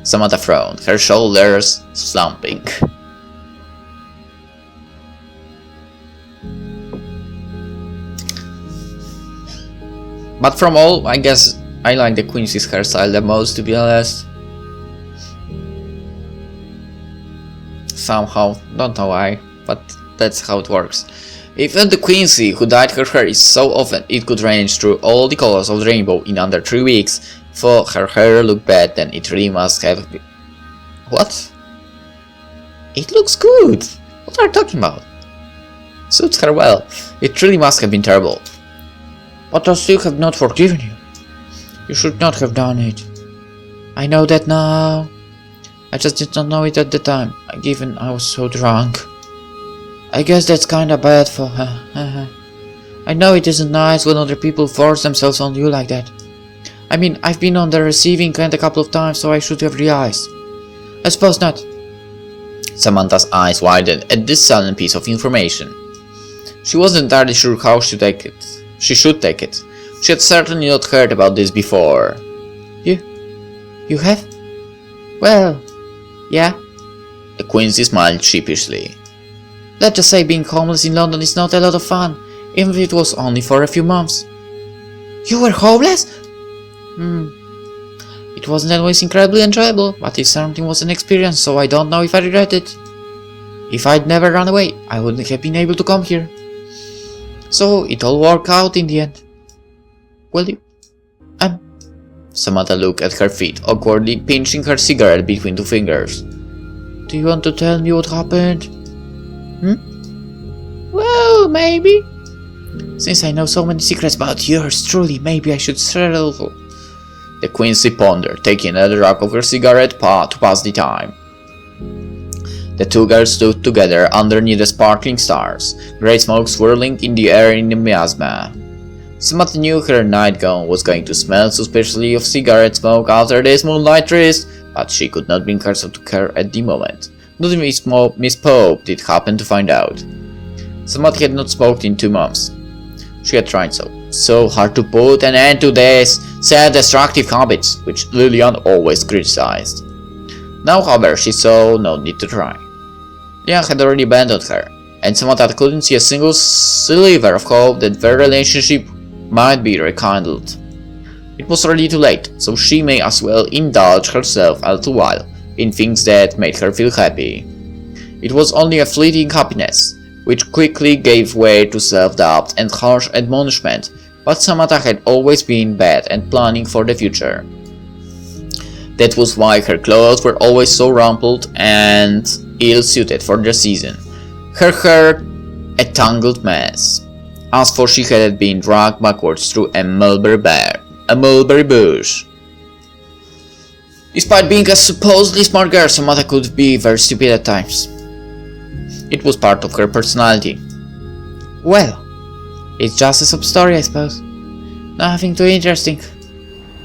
Samantha frowned, her shoulders slumping. But from all, I guess I like the Quincy's hairstyle the most, to be honest. Somehow, don't know why, but that's how it works. Even the Quincy who dyed her hair is so often it could range through all the colors of the rainbow in under 3 weeks. For her hair look bad, then it really must have been. What? It looks good! What are you talking about? Suits her well. It really must have been terrible. But I still have not forgiven you. You should not have done it. I know that now. I just did not know it at the time, given I was so drunk. I guess that's kinda bad for her. I know it isn't nice when other people force themselves on you like that. I mean, I've been on the receiving end a couple of times, so I should have realized. I suppose not. Samantha's eyes widened at this sudden piece of information. She wasn't entirely sure how she should take it. She had certainly not heard about this before. You have? Well, yeah. The Quincy smiled sheepishly. Let's just say being homeless in London is not a lot of fun, even if it was only for a few months. You were homeless? It wasn't always incredibly enjoyable, but it certainly was an experience, so I don't know if I regret it. If I'd never run away, I wouldn't have been able to come here. So it all worked out in the end. Well, Samantha looked at her feet, awkwardly pinching her cigarette between 2 fingers. Do you want to tell me what happened? Well, maybe. Since I know so many secrets about yours, truly, maybe I should settle. The Quincy pondered, taking another drag of her cigarette to pass the time. The two girls stood together underneath the sparkling stars, grey smoke swirling in the air in the miasma. Samantha knew her nightgown was going to smell suspiciously of cigarette smoke after this moonlight tryst, but she could not bring herself to care at the moment. Not even Miss Pope did happen to find out. Samantha had not smoked in 2 months. She had tried so hard to put an end to these self-destructive habits, which Lillian always criticized. Now, however, she saw no need to try. Lillian had already abandoned her, and Samantha couldn't see a single sliver of hope that their relationship might be rekindled. It was already too late, so she may as well indulge herself a little while in things that made her feel happy. It was only a fleeting happiness, which quickly gave way to self-doubt and harsh admonishment, but Samantha had always been bad at planning for the future. That was why her clothes were always so rumpled and ill-suited for the season, her hair a tangled mess. As for she had been dragged backwards through a mulberry bush. Despite being a supposedly smart girl, Samantha could be very stupid at times. It was part of her personality. Well, it's just a sub-story, I suppose. Nothing too interesting.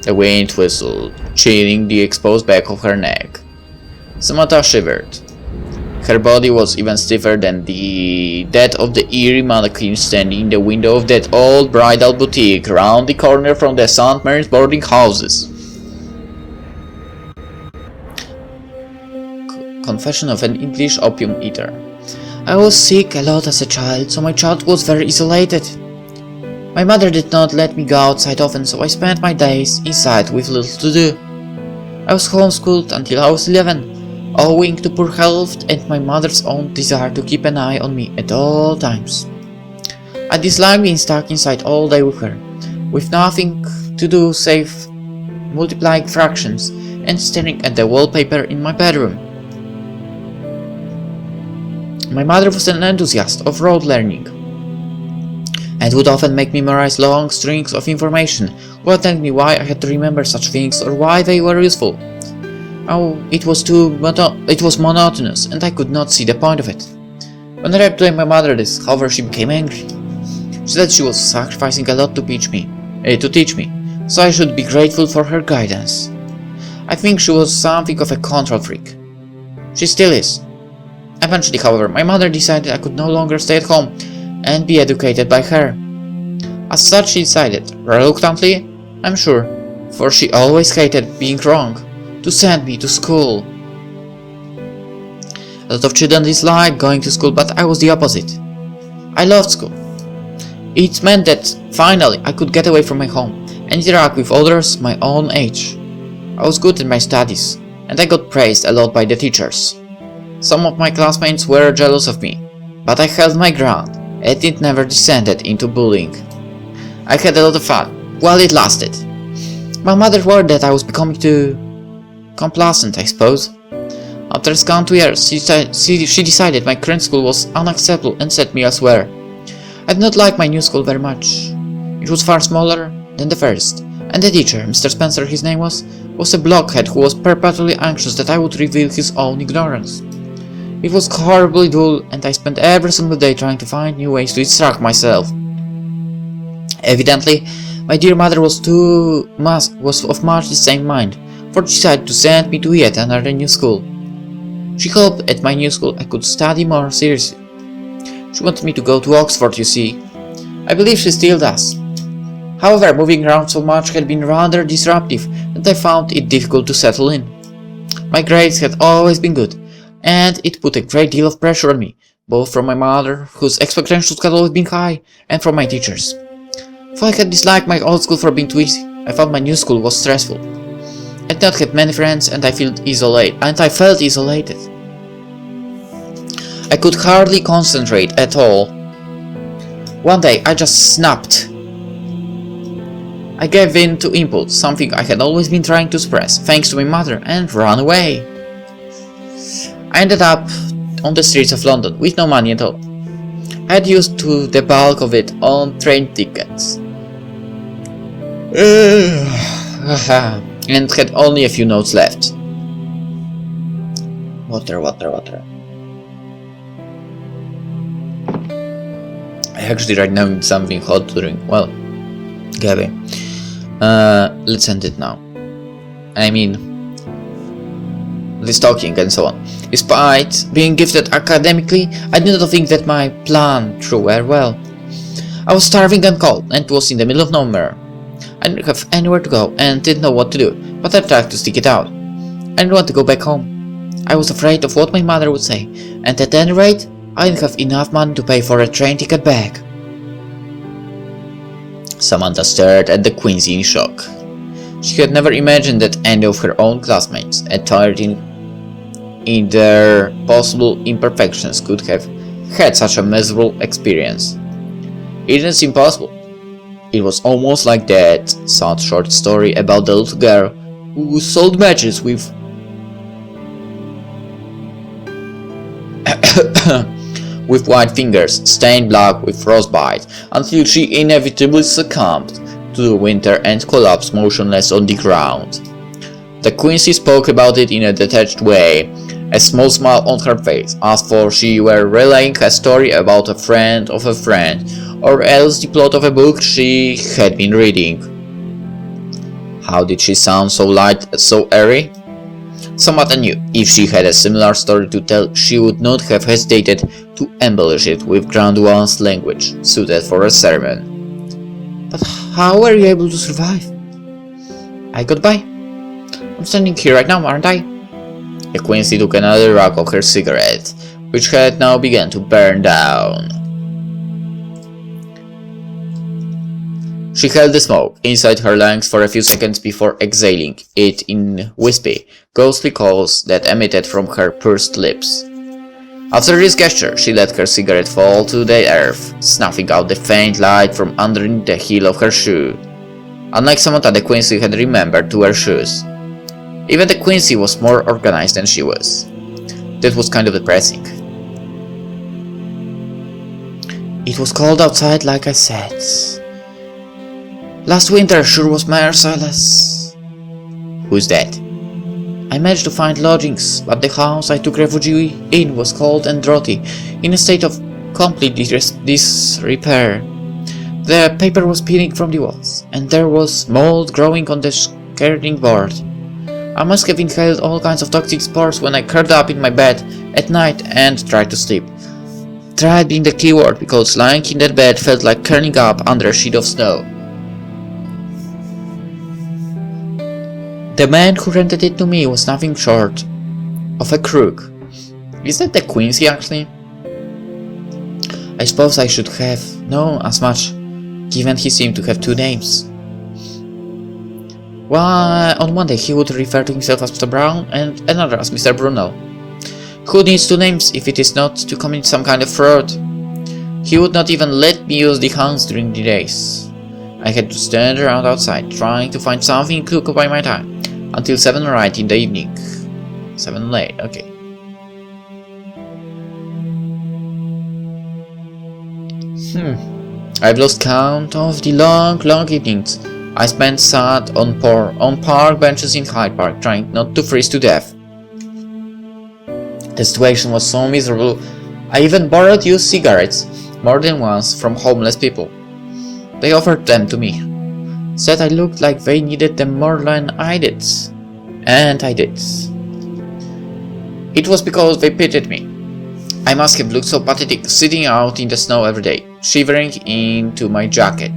The wind whistled, chilling the exposed back of her neck. Samantha shivered. Her body was even stiffer than that of the eerie mannequin standing in the window of that old bridal boutique round the corner from the St. Mary's boarding houses. confession of an English opium eater. I was sick a lot as a child, so my childhood was very isolated. My mother did not let me go outside often, so I spent my days inside with little to do. I was homeschooled until I was 11, owing to poor health and my mother's own desire to keep an eye on me at all times. I disliked being stuck inside all day with her, with nothing to do save multiplying fractions and staring at the wallpaper in my bedroom. My mother was an enthusiast of rote learning and would often make me memorize long strings of information while telling me why I had to remember such things or why they were useful. Oh, it was monotonous and I could not see the point of it. When I tried to tell my mother this, however, she became angry. She said she was sacrificing a lot to teach me, so I should be grateful for her guidance. I think she was something of a control freak. She still is. Eventually, however, my mother decided I could no longer stay at home and be educated by her. As such, she decided, reluctantly, I'm sure, for she always hated being wrong, to send me to school. A lot of children dislike going to school, but I was the opposite. I loved school. It meant that finally I could get away from my home and interact with others my own age. I was good in my studies, and I got praised a lot by the teachers. Some of my classmates were jealous of me, but I held my ground, and it never descended into bullying. I had a lot of fun, while it lasted. My mother worried that I was becoming too complacent, I suppose. After a scant 2 years, she decided my current school was unacceptable and sent me elsewhere. I did not like my new school very much. It was far smaller than the first, and the teacher, Mr. Spencer his name was a blockhead who was perpetually anxious that I would reveal his own ignorance. It was horribly dull, and I spent every single day trying to find new ways to distract myself. Evidently, my dear mother was of much the same mind, for she decided to send me to yet another new school. She hoped at my new school I could study more seriously. She wanted me to go to Oxford, you see. I believe she still does. However, moving around so much had been rather disruptive, and I found it difficult to settle in. My grades had always been good, and it put a great deal of pressure on me, both from my mother, whose expectations had always been high, and from my teachers. Though I had disliked my old school for being too easy, I found my new school was stressful. I did not have many friends, and I felt isolated. I could hardly concentrate at all. One day I just snapped. I gave in to impulse, something I had always been trying to suppress, thanks to my mother, and ran away. I ended up on the streets of London with no money at all. I had used the bulk of it on train tickets and had only a few notes left. Water. I actually right now need something hot to drink. Well, Gabby. Let's end it now. I mean, this talking and so on. Despite being gifted academically, I did not think that my plan through very well. I was starving and cold, and it was in the middle of nowhere. I didn't have anywhere to go and didn't know what to do, but I tried to stick it out. I didn't want to go back home. I was afraid of what my mother would say, and at any rate, I didn't have enough money to pay for a train ticket back. Samantha stared at the Quincy in shock. She had never imagined that any of her own classmates, attired in their possible imperfections, could have had such a miserable experience. It didn't seem possible. It was almost like that sad short story about the little girl who sold matches with with white fingers stained black with frostbite until she inevitably succumbed to the winter and collapsed motionless on the ground. The Quincy spoke about it in a detached way, a small smile on her face, as for she were relaying a story about a friend of a friend, or else the plot of a book she had been reading. How did she sound so light, so airy? Samantha knew if she had a similar story to tell, she would not have hesitated to embellish it with grandiose language suited for a sermon. But how were you able to survive? I got by. I'm standing here right now, aren't I? The Quincy took another rag of her cigarette, which had now begun to burn down. She held the smoke inside her lungs for a few seconds before exhaling it in wispy, ghostly calls that emitted from her pursed lips. After this gesture, she let her cigarette fall to the earth, snuffing out the faint light from underneath the heel of her shoe. Unlike Samantha, the Quincy had remembered to wear shoes. Even the Quincy was more organized than she was. That was kind of depressing. It was cold outside, like I said. Last winter sure was merciless. Who's that? I managed to find lodgings, but the house I took refuge in was cold and draughty, in a state of complete disrepair. The paper was peeling from the walls, and there was mold growing on the skirting board. I must have inhaled all kinds of toxic spores when I curled up in my bed at night and tried to sleep. Tried being the key word, because lying in that bed felt like curling up under a sheet of snow. The man who rented it to me was nothing short of a crook. Is that the Quincy actually? I suppose I should have known as much, given he seemed to have two names. On one day he would refer to himself as Mr. Brown and another as Mr. Brunel. Who needs two names if it is not to commit some kind of fraud? He would not even let me use the hounds during the days. I had to stand around outside trying to find something to occupy my time. Until 7 or 8 in the evening. 7 late, okay. I've lost count of the long evenings I spent sat on park benches in Hyde Park trying not to freeze to death. The situation was so miserable, I even borrowed used cigarettes more than once from homeless people. They offered them to me. Said I looked like they needed them more than I did. And I did. It was because they pitied me. I must have looked so pathetic sitting out in the snow every day, shivering into my jacket.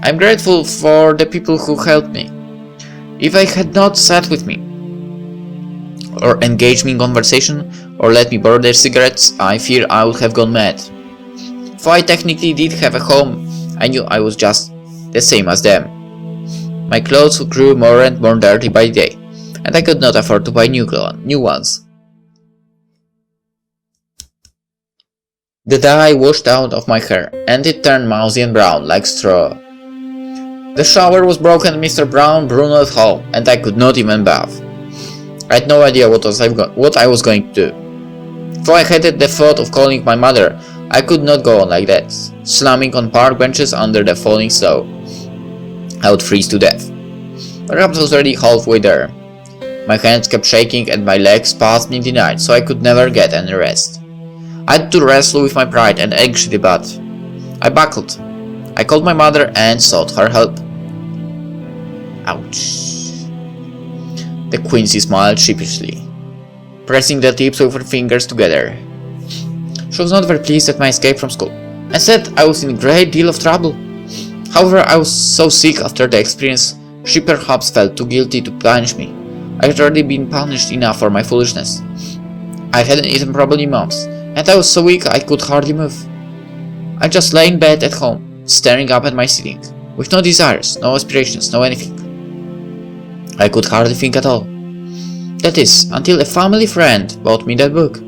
I'm grateful for the people who helped me. If they had not sat with me, or engaged me in conversation, or let me borrow their cigarettes, I fear I would have gone mad. For I technically did have a home, I knew I was just the same as them. My clothes grew more and more dirty by the day, and I could not afford to buy new ones. The dye washed out of my hair, and it turned mousy and brown like straw. The shower was broken at Mr. Brunel's home, and I could not even bath. I had no idea what I was going to do. For I hated the thought of calling my mother. I could not go on like that, slumming on park benches under the falling snow. I would freeze to death. Perhaps I was already halfway there. My hands kept shaking and my legs spasmed in the night, so I could never get any rest. I had to wrestle with my pride and anxiety, but I buckled. I called my mother and sought her help. Ouch. The Quincy smiled sheepishly, pressing the tips of her fingers together. She was not very pleased at my escape from school, and said I was in a great deal of trouble. However, I was so sick after the experience, she perhaps felt too guilty to punish me. I had already been punished enough for my foolishness. I hadn't eaten properly months, and I was so weak I could hardly move. I just lay in bed at home, staring up at my ceiling, with no desires, no aspirations, no anything. I could hardly think at all. That is, until a family friend bought me that book.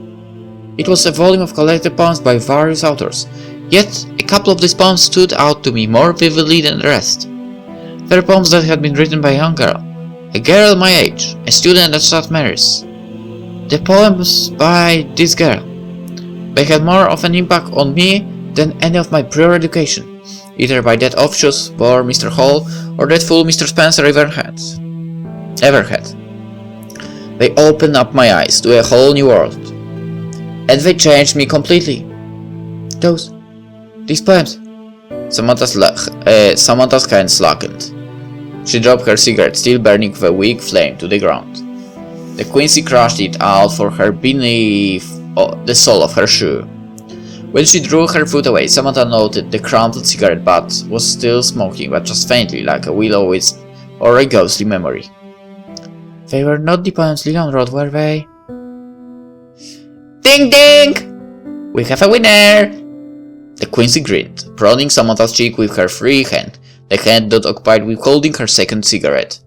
It was a volume of collected poems by various authors, yet a couple of these poems stood out to me more vividly than the rest. They were poems that had been written by a young girl, a girl my age, a student at St. Mary's. The poems by this girl. They had more of an impact on me than any of my prior education, either by that offshoot or Mr. Hall or that fool Mr. Spencer ever had. They opened up my eyes to a whole new world. And they changed me completely. These poems. Samantha's hand slackened. She dropped her cigarette, still burning with a weak flame, to the ground. The Quincy crushed it out for her beneath the sole of her shoe. When she drew her foot away, Samantha noted the crumpled cigarette butt was still smoking, but just faintly, like a willow wisp or a ghostly memory. They were not the poems Lillian wrote, were they? Ding ding! We have a winner! The Quincy grinned, prodding Samantha's cheek with her free hand, the hand not occupied with holding her second cigarette.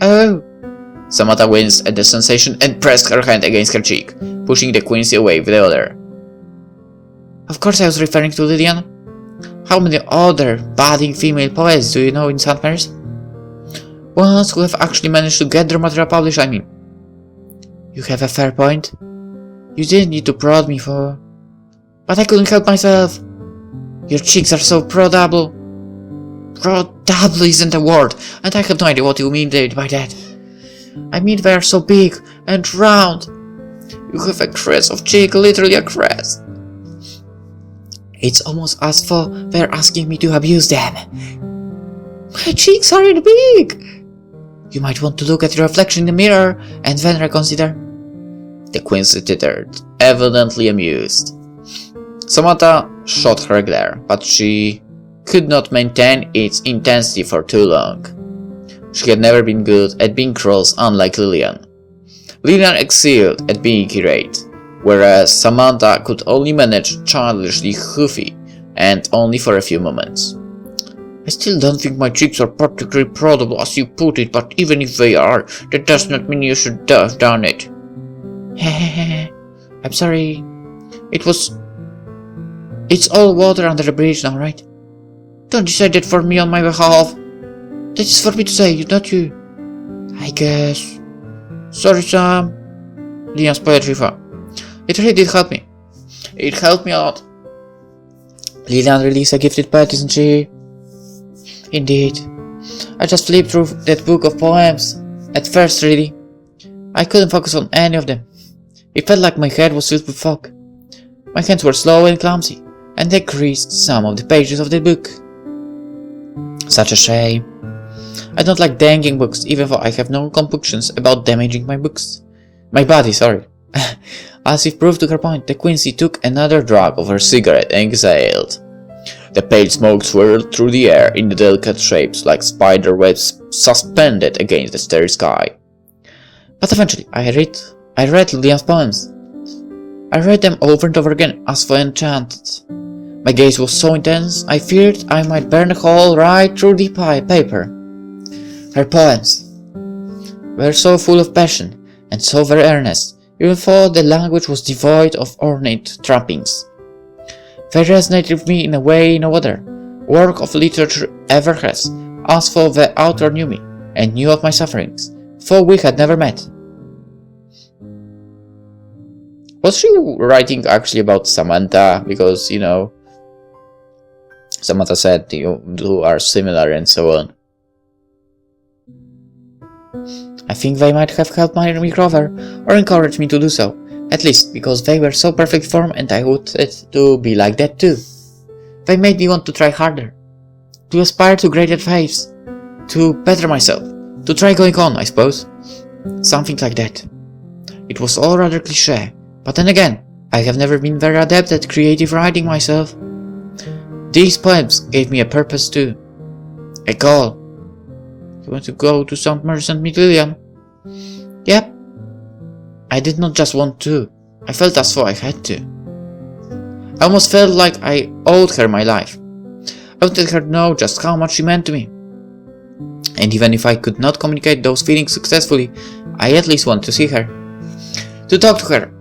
Oh! Samantha winced at the sensation and pressed her hand against her cheek, pushing the Quincy away with the other. Of course I was referring to Lillian. How many other budding female poets do you know in St. Mary's? Ones who have actually managed to get their material published, I mean. You have a fair point. You didn't need to prod me for... But I couldn't help myself. Your cheeks are so prodable. Prodable isn't a word, and I have no idea what you mean by that. I mean they are so big and round. You have a crest of cheek, literally a crest. It's almost as though they're asking me to abuse them. My cheeks aren't big. You might want to look at your reflection in the mirror and then reconsider. The Quincy tittered, evidently amused. Samantha shot her a glare, but she could not maintain its intensity for too long. She had never been good at being cross, unlike Lillian. Lillian excelled at being irate, whereas Samantha could only manage childishly goofy, and only for a few moments. I still don't think my cheeks are particularly prodable as you put it, but even if they are, that does not mean you should have done it. Hehehe, I'm sorry. It's all water under the bridge now, right? Don't decide that for me on my behalf. That is for me to say, not you. I guess. Sorry, Sam. Lillian's poetry fun. It really did help me. It helped me a lot. Lillian really is a gifted poet, isn't she? Indeed. I just flipped through that book of poems. At first, really. I couldn't focus on any of them. It felt like my head was filled with fog. My hands were slow and clumsy, and they creased some of the pages of the book. Such a shame. I don't like dangling books, even though I have no compunctions about damaging my books. My body, sorry. As if proof to her point, the Quincy took another drag of her cigarette and exhaled. The pale smoke swirled through the air in delicate shapes like spider webs suspended against the starry sky. But eventually, I read Lillian's poems. I read them over and over again, as though enchanted. My gaze was so intense, I feared I might burn a hole right through the paper. Her poems were so full of passion, and so very earnest, even though the language was devoid of ornate trappings. They resonated with me in a way no other work of literature ever has, as though the author knew me, and knew of my sufferings, though we had never met. Was she writing actually about Samantha? Because, you know, Samantha said you two are similar and so on. I think they might have helped me recover, or encouraged me to do so, at least because they were so perfect form and I wanted to be like that too. They made me want to try harder, to aspire to greater heights, to better myself, to try going on, I suppose. Something like that. It was all rather cliché, but then again, I have never been very adept at creative writing myself. These poems gave me a purpose too, a goal. You want to go to St. Mary's and meet Lillian? Yep. I did not just want to, I felt as though I had to. I almost felt like I owed her my life. I wanted her to know just how much she meant to me. And even if I could not communicate those feelings successfully, I at least wanted to see her. To talk to her.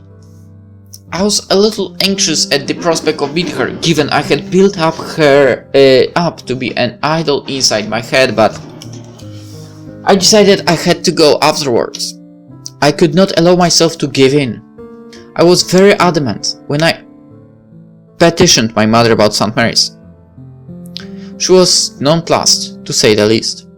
I was a little anxious at the prospect of meeting her, given I had built up her up to be an idol inside my head, but I decided I had to go afterwards. I could not allow myself to give in. I was very adamant when I petitioned my mother about St. Mary's. She was nonplussed, to say the least.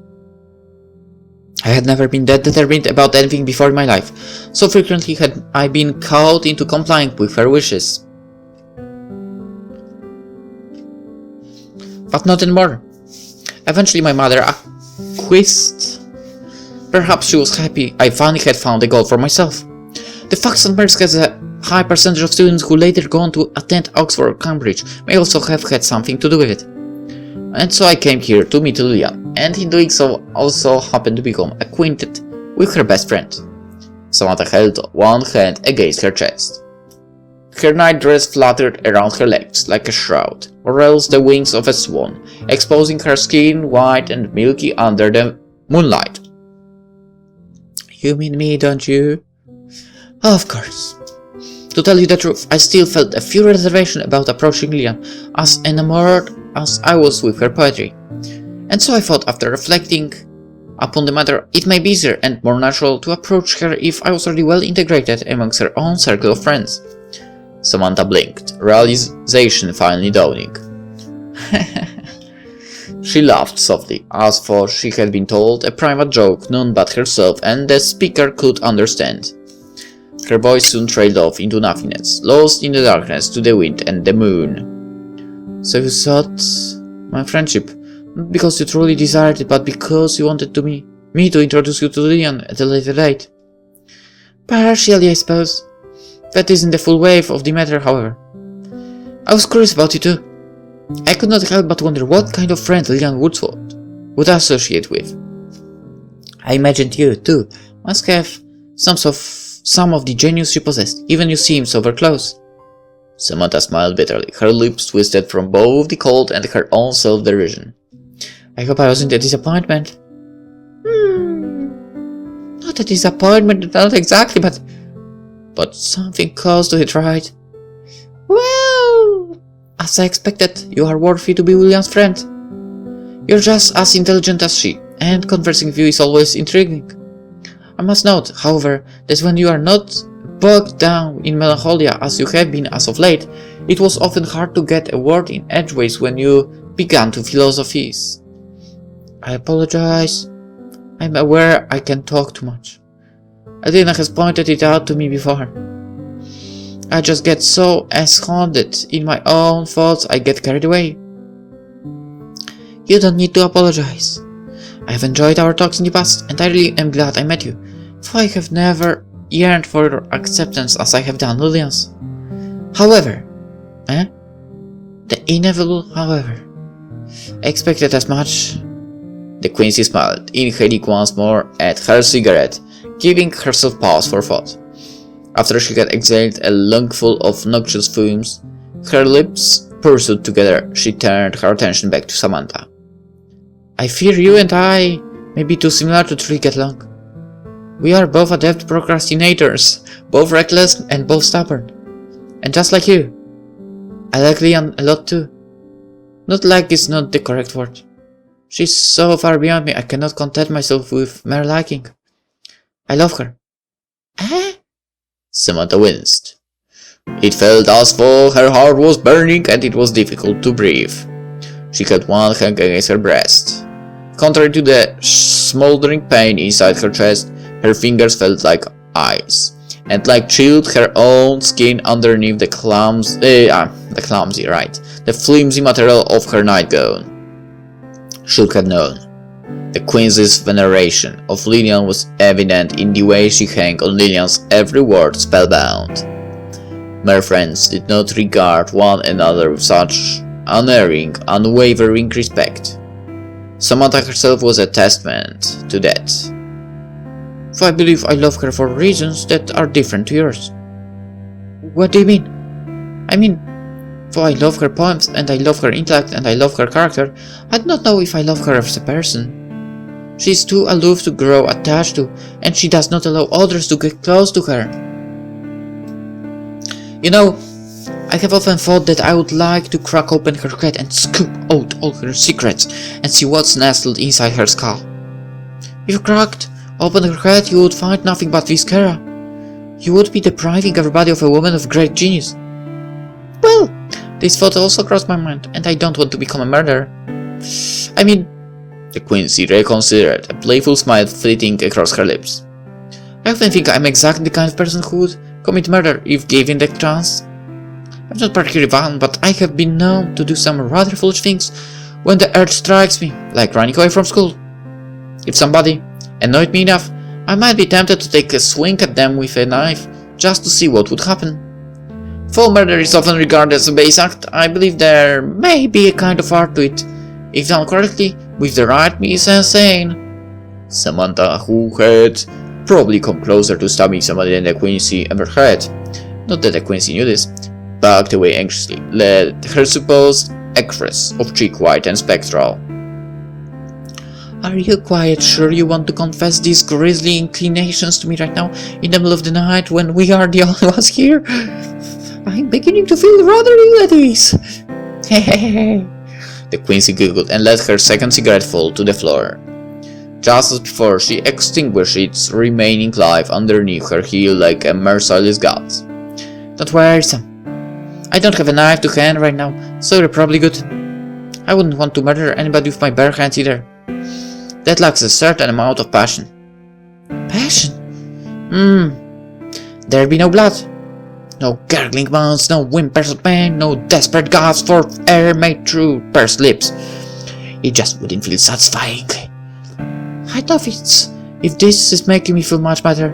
I had never been that determined about anything before in my life, so frequently had I been cowed into complying with her wishes. But not anymore. Eventually my mother acquiesced. Perhaps she was happy I finally had found a goal for myself. The fact St. Mary's has a high percentage of students who later go on to attend Oxford or Cambridge may also have had something to do with it. And so I came here to meet Lillian, and in doing so also happened to become acquainted with her best friend. Samantha held one hand against her chest. Her nightdress fluttered around her legs like a shroud, or else the wings of a swan, exposing her skin white and milky under the moonlight. You mean me, don't you? Of course. To tell you the truth, I still felt a few reservations about approaching Lillian, as enamored as I was with her poetry. And so I thought, after reflecting upon the matter, it may be easier and more natural to approach her if I was already well integrated amongst her own circle of friends. Samantha blinked, realization finally dawning. She laughed softly, as though she had been told a private joke none but herself and the speaker could understand. Her voice soon trailed off into nothingness, lost in the darkness to the wind and the moon. So you sought my friendship, not because you truly desired it, but because you wanted me to introduce you to Lillian at a later date. Partially, I suppose. That isn't the full wave of the matter, however. I was curious about you too. I could not help but wonder what kind of friend Lillian would associate with. I imagined you, too, must have some of the genius she possessed, even you seem so very close. Samantha smiled bitterly, her lips twisted from both the cold and her own self-derision. I hope I wasn't a disappointment. Not a disappointment, not exactly, but something close to it, right? Well, as I expected, you are worthy to be William's friend. You're just as intelligent as she, and conversing with you is always intriguing. I must note, however, that when you are not bogged down in melancholia as you have been as of late, it was often hard to get a word in edgeways when you began to philosophize. I apologize. I'm aware I can talk too much. Adina has pointed it out to me before. I just get so ensconced in my own thoughts I get carried away. You don't need to apologize. I have enjoyed our talks in the past, and I really am glad I met you, for I have never yearned for your acceptance as I have done Lillian's. However, the inevitable however. I expected as much. The Quincy smiled, inhaling once more at her cigarette, giving herself pause for thought. After she had exhaled a lungful of noxious fumes, her lips pursed together, she turned her attention back to Samantha. I fear you and I may be too similar to truly get along. We are both adept procrastinators, both reckless and both stubborn. And just like you, I like Lillian a lot too. Not like is not the correct word. She's so far beyond me I cannot content myself with mere liking. I love her. Samantha winced. It felt as though her heart was burning and it was difficult to breathe. She had one hand against her breast. Contrary to the smoldering pain inside her chest, her fingers felt like ice, and like chilled her own skin underneath the flimsy material of her nightgown. Should have known. The Queen's veneration of Lillian was evident in the way she hung on Lillian's every word spellbound. Mere friends did not regard one another with such unerring, unwavering respect. Samantha herself was a testament to that. For I believe I love her for reasons that are different to yours. What do you mean? I mean, for I love her poems, and I love her intellect, and I love her character, I do not know if I love her as a person. She is too aloof to grow attached to, and she does not allow others to get close to her. You know, I have often thought that I would like to crack open her head and scoop out all her secrets and see what's nestled inside her skull. If you cracked open her head, you would find nothing but viscera. You would be depriving everybody of a woman of great genius. Well, this thought also crossed my mind, and I don't want to become a murderer. I mean, the Quincy reconsidered, a playful smile flitting across her lips. I often think I'm exactly the kind of person who would commit murder if given the chance. I'm not particularly violent, but I have been known to do some rather foolish things when the urge strikes me, like running away from school. If somebody annoyed me enough, I might be tempted to take a swing at them with a knife, just to see what would happen. Though murder is often regarded as a base act, I believe there may be a kind of art to it, if done correctly, with the right means and sane. Samantha, who had probably come closer to stabbing somebody than the Quincy ever had. Not that the Quincy knew this. Backed away anxiously, led her supposed actress of cheek white and spectral. Are you quite sure you want to confess these grisly inclinations to me right now, in the middle of the night, when we are the only ones here? I'm beginning to feel rather ill at ease. Hehehe. The Quincy giggled and let her second cigarette fall to the floor. Just as before, she extinguished its remaining life underneath her heel like a merciless god. Don't worry, Sam. I don't have a knife to hand right now, so you're probably good. I wouldn't want to murder anybody with my bare hands either. That lacks a certain amount of passion. Passion? There'd be no blood. No gurgling moans, no whimpers of pain, no desperate gasps for air made through pursed lips. It just wouldn't feel satisfyingly. I doubt if this is making me feel much better.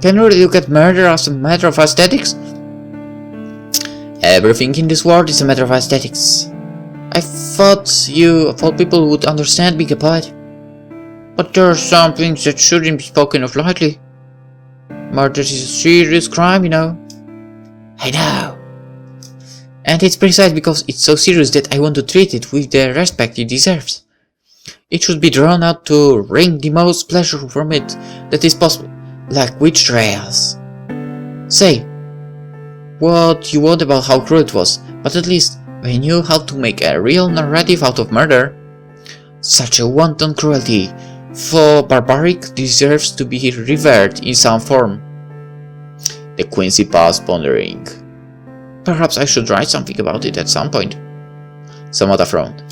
Can you really look at murder as a matter of aesthetics? Everything in this world is a matter of aesthetics. I thought you, of all people, would understand being a poet. But there are some things that shouldn't be spoken of lightly. Murder is a serious crime, you know. I know. And it's precisely because it's so serious that I want to treat it with the respect it deserves. It should be drawn out to wring the most pleasure from it that is possible, like witch trials. Say what you want about how cruel it was, but at least we knew how to make a real narrative out of murder. Such a wanton cruelty, though barbaric, deserves to be revered in some form. The Quincy paused, pondering. Perhaps I should write something about it at some point. Samantha frowned.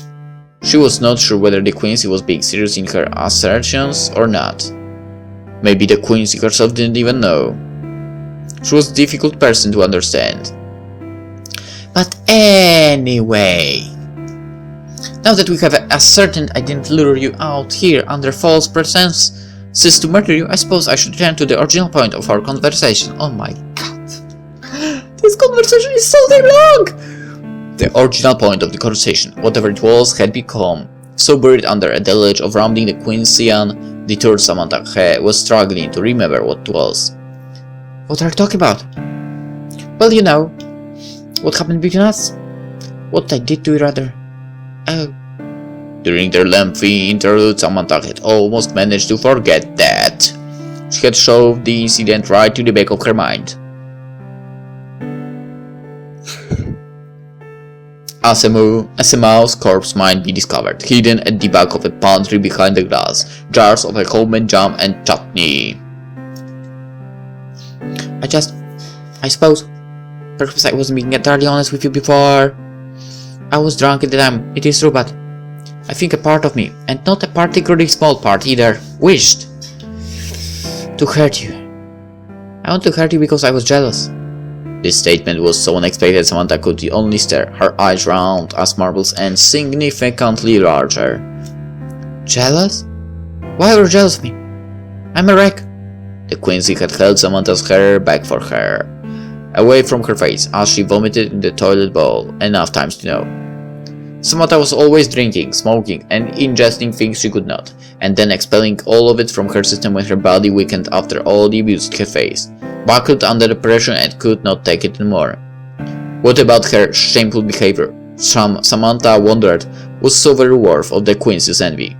She was not sure whether the Quincy was being serious in her assertions or not. Maybe the Quincy herself didn't even know. She was a difficult person to understand. But anyway, now that we have ascertained I didn't lure you out here under false pretenses to murder you, I suppose I should return to the original point of our conversation. Oh my god. This conversation is so damn long! The original point of the conversation, whatever it was, had become so buried under a deluge of rambling the Quincean detour Samantha was struggling to remember what it was. What are you talking about? Well, you know, what happened between us? What I did to you, rather. Oh. During their lengthy interlude, Samantha had almost managed to forget that. She had shoved the incident right to the back of her mind. As a mouse corpse might be discovered, hidden at the back of a pantry behind the glass, jars of a homemade jam and chutney. I suppose, perhaps I wasn't being entirely honest with you before. I was drunk at the time, it is true, but I think a part of me, and not a particularly small part either, wished to hurt you. I want to hurt you because I was jealous. This statement was so unexpected Samantha could only stare, her eyes round as marbles and significantly larger. Jealous? Why were you jealous of me? I'm a wreck. The Quincy had held Samantha's hair back for her, away from her face, as she vomited in the toilet bowl enough times to know. Samantha was always drinking, smoking, and ingesting things she could not, and then expelling all of it from her system when her body weakened after all the abuse it had faced, buckled under the pressure and could not take it anymore. What about her shameful behavior, Samantha wondered, was so very worth of the Quincy's envy.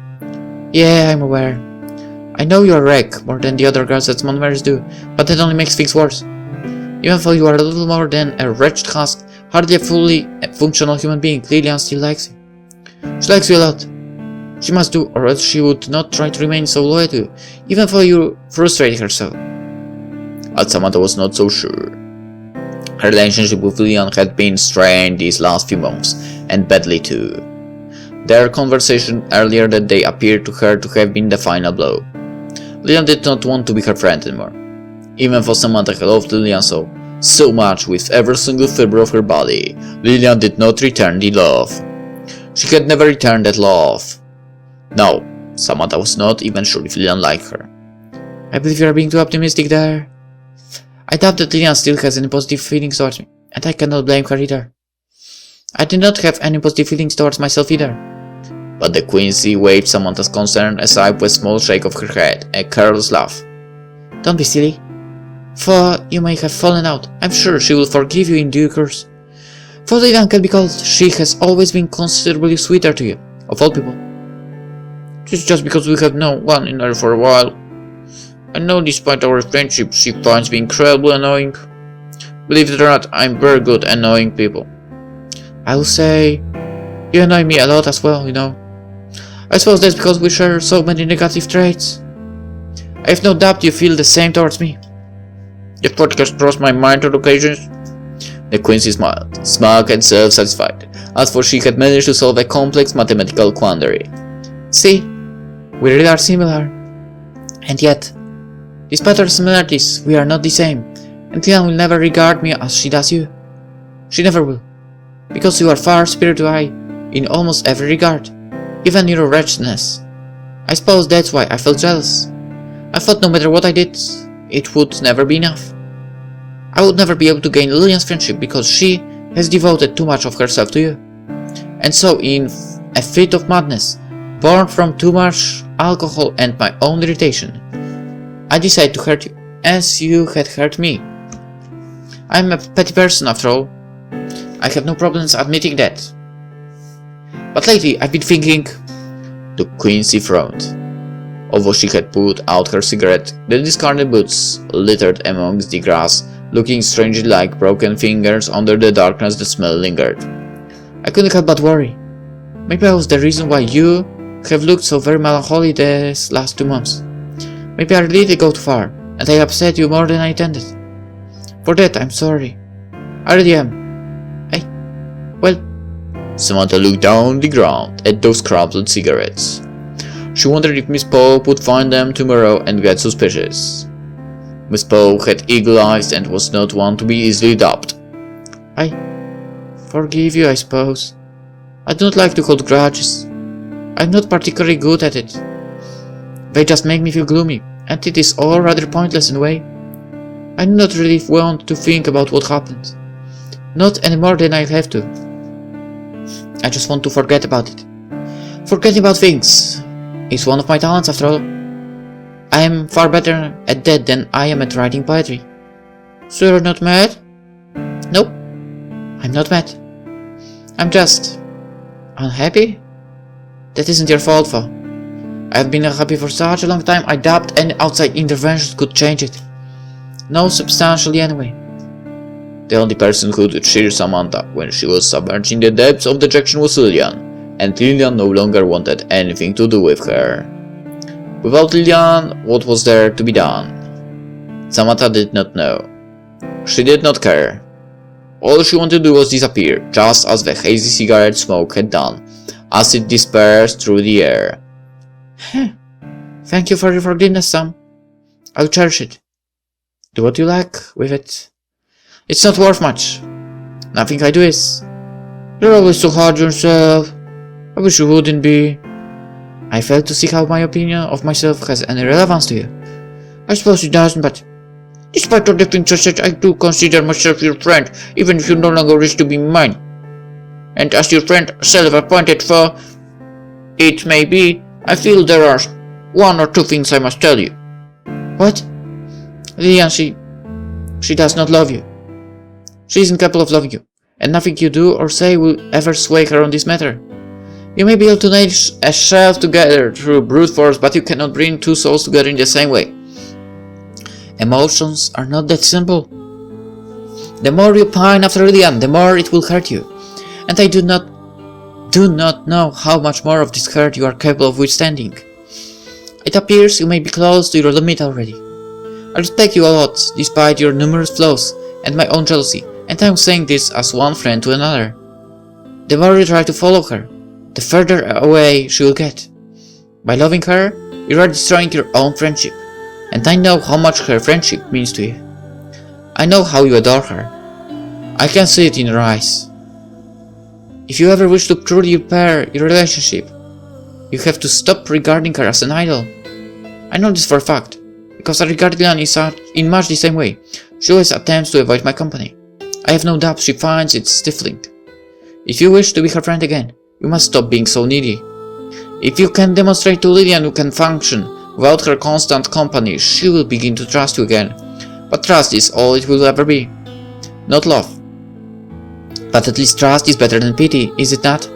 Yeah, I'm aware. I know you're a wreck, more than the other girls at Montgomery's do, but that only makes things worse. Even though you are a little more than a wretched husk, hardly a fully functional human being, Lillian still likes you. She likes you a lot. She must do, or else she would not try to remain so loyal to you, even though you frustrated her so. But Samantha was not so sure. Her relationship with Lillian had been strained these last few months, and badly too. Their conversation earlier that day appeared to her to have been the final blow. Lillian did not want to be her friend anymore. Even though Samantha had loved Lillian so much with every single fiber of her body, Lillian did not return the love. She had never returned that love. No, Samantha was not even sure if Lillian liked her. I believe you are being too optimistic there. I doubt that Lillian still has any positive feelings towards me, and I cannot blame her either. I did not have any positive feelings towards myself either. But the Quincy waved Samantha's concern aside with a small shake of her head, a careless laugh. Don't be silly. For you may have fallen out. I'm sure she will forgive you in due course. For Lillian can be called, she has always been considerably sweeter to you, of all people. This is just because we have known one another for a while. I know despite our friendship, she finds me incredibly annoying. Believe it or not, I'm very good at annoying people. I will say, you annoy me a lot as well, you know. I suppose that's because we share so many negative traits. I have no doubt you feel the same towards me. Your thought has crossed my mind on occasions. The Quincy smiled, smug and self-satisfied, as for she had managed to solve a complex mathematical quandary. See, we really are similar. And yet, despite our similarities, we are not the same, and Lillian will never regard me as she does you. She never will, because you are far superior to I in almost every regard, even your wretchedness. I suppose that's why I felt jealous. I thought no matter what I did, it would never be enough. I would never be able to gain Lillian's friendship because she has devoted too much of herself to you. And so, in a fit of madness, born from too much alcohol and my own irritation, I decided to hurt you, as you had hurt me. I'm a petty person after all. I have no problems admitting that. But lately I've been thinking... The Quincy frowned. Although she had put out her cigarette, the discarded boots littered amongst the grass, looking strangely like broken fingers under the darkness the smell lingered. I couldn't help but worry. Maybe I was the reason why you have looked so very melancholy these last 2 months. Maybe I really did go too far, and I upset you more than I intended. For that, I'm sorry. I really am. Well... Samantha looked down the ground at those crumpled cigarettes. She wondered if Miss Pope would find them tomorrow and get suspicious. Miss Pope had eagle eyes and was not one to be easily duped. I forgive you, I suppose. I don't like to hold grudges. I'm not particularly good at it. They just make me feel gloomy, and it is all rather pointless in a way. I do not really want to think about what happened. Not any more than I have to. I just want to forget about it. Forgetting about things is one of my talents after all. I am far better at that than I am at writing poetry. So you're not mad? Nope. I'm not mad. I'm just... unhappy? That isn't your fault, though. I have been unhappy for such a long time, I doubt any outside intervention could change it. No, substantially anyway. The only person who could cheer Samantha when she was submerged in the depths of dejection was Lillian, and Lillian no longer wanted anything to do with her. Without Lillian, what was there to be done? Samantha did not know. She did not care. All she wanted to do was disappear, just as the hazy cigarette smoke had done, as it dispersed through the air. Thank you for your forgiveness, Sam. I'll cherish it. Do what you like with it. It's not worth much. Nothing I do is. You're always so hard on yourself. I wish you wouldn't be. I fail to see how my opinion of myself has any relevance to you. I suppose it doesn't, but despite all the things I said, I do consider myself your friend, even if you no longer wish to be mine. And as your friend self-appointed for it may be, I feel there are 1 or 2 things I must tell you. What? Lillian, she does not love you. She is incapable of loving you, and nothing you do or say will ever sway her on this matter. You may be able to knit a shell together through brute force, but you cannot bring 2 souls together in the same way. Emotions are not that simple. The more you pine after Lillian, the more it will hurt you. And I do not know how much more of this hurt you are capable of withstanding. It appears you may be close to your limit already. I respect you a lot, despite your numerous flaws and my own jealousy, and I am saying this as one friend to another. The more you try to follow her, the further away she will get. By loving her, you are destroying your own friendship, and I know how much her friendship means to you. I know how you adore her. I can see it in your eyes. If you ever wish to truly repair your relationship, you have to stop regarding her as an idol. I know this for a fact, because I regard Lillian in much the same way. She always attempts to avoid my company. I have no doubt she finds it stifling. If you wish to be her friend again, you must stop being so needy. If you can demonstrate to Lillian you can function Without her constant company, she will begin to trust you again. But trust is all it will ever be. Not love. But at least trust is better than pity, is it not?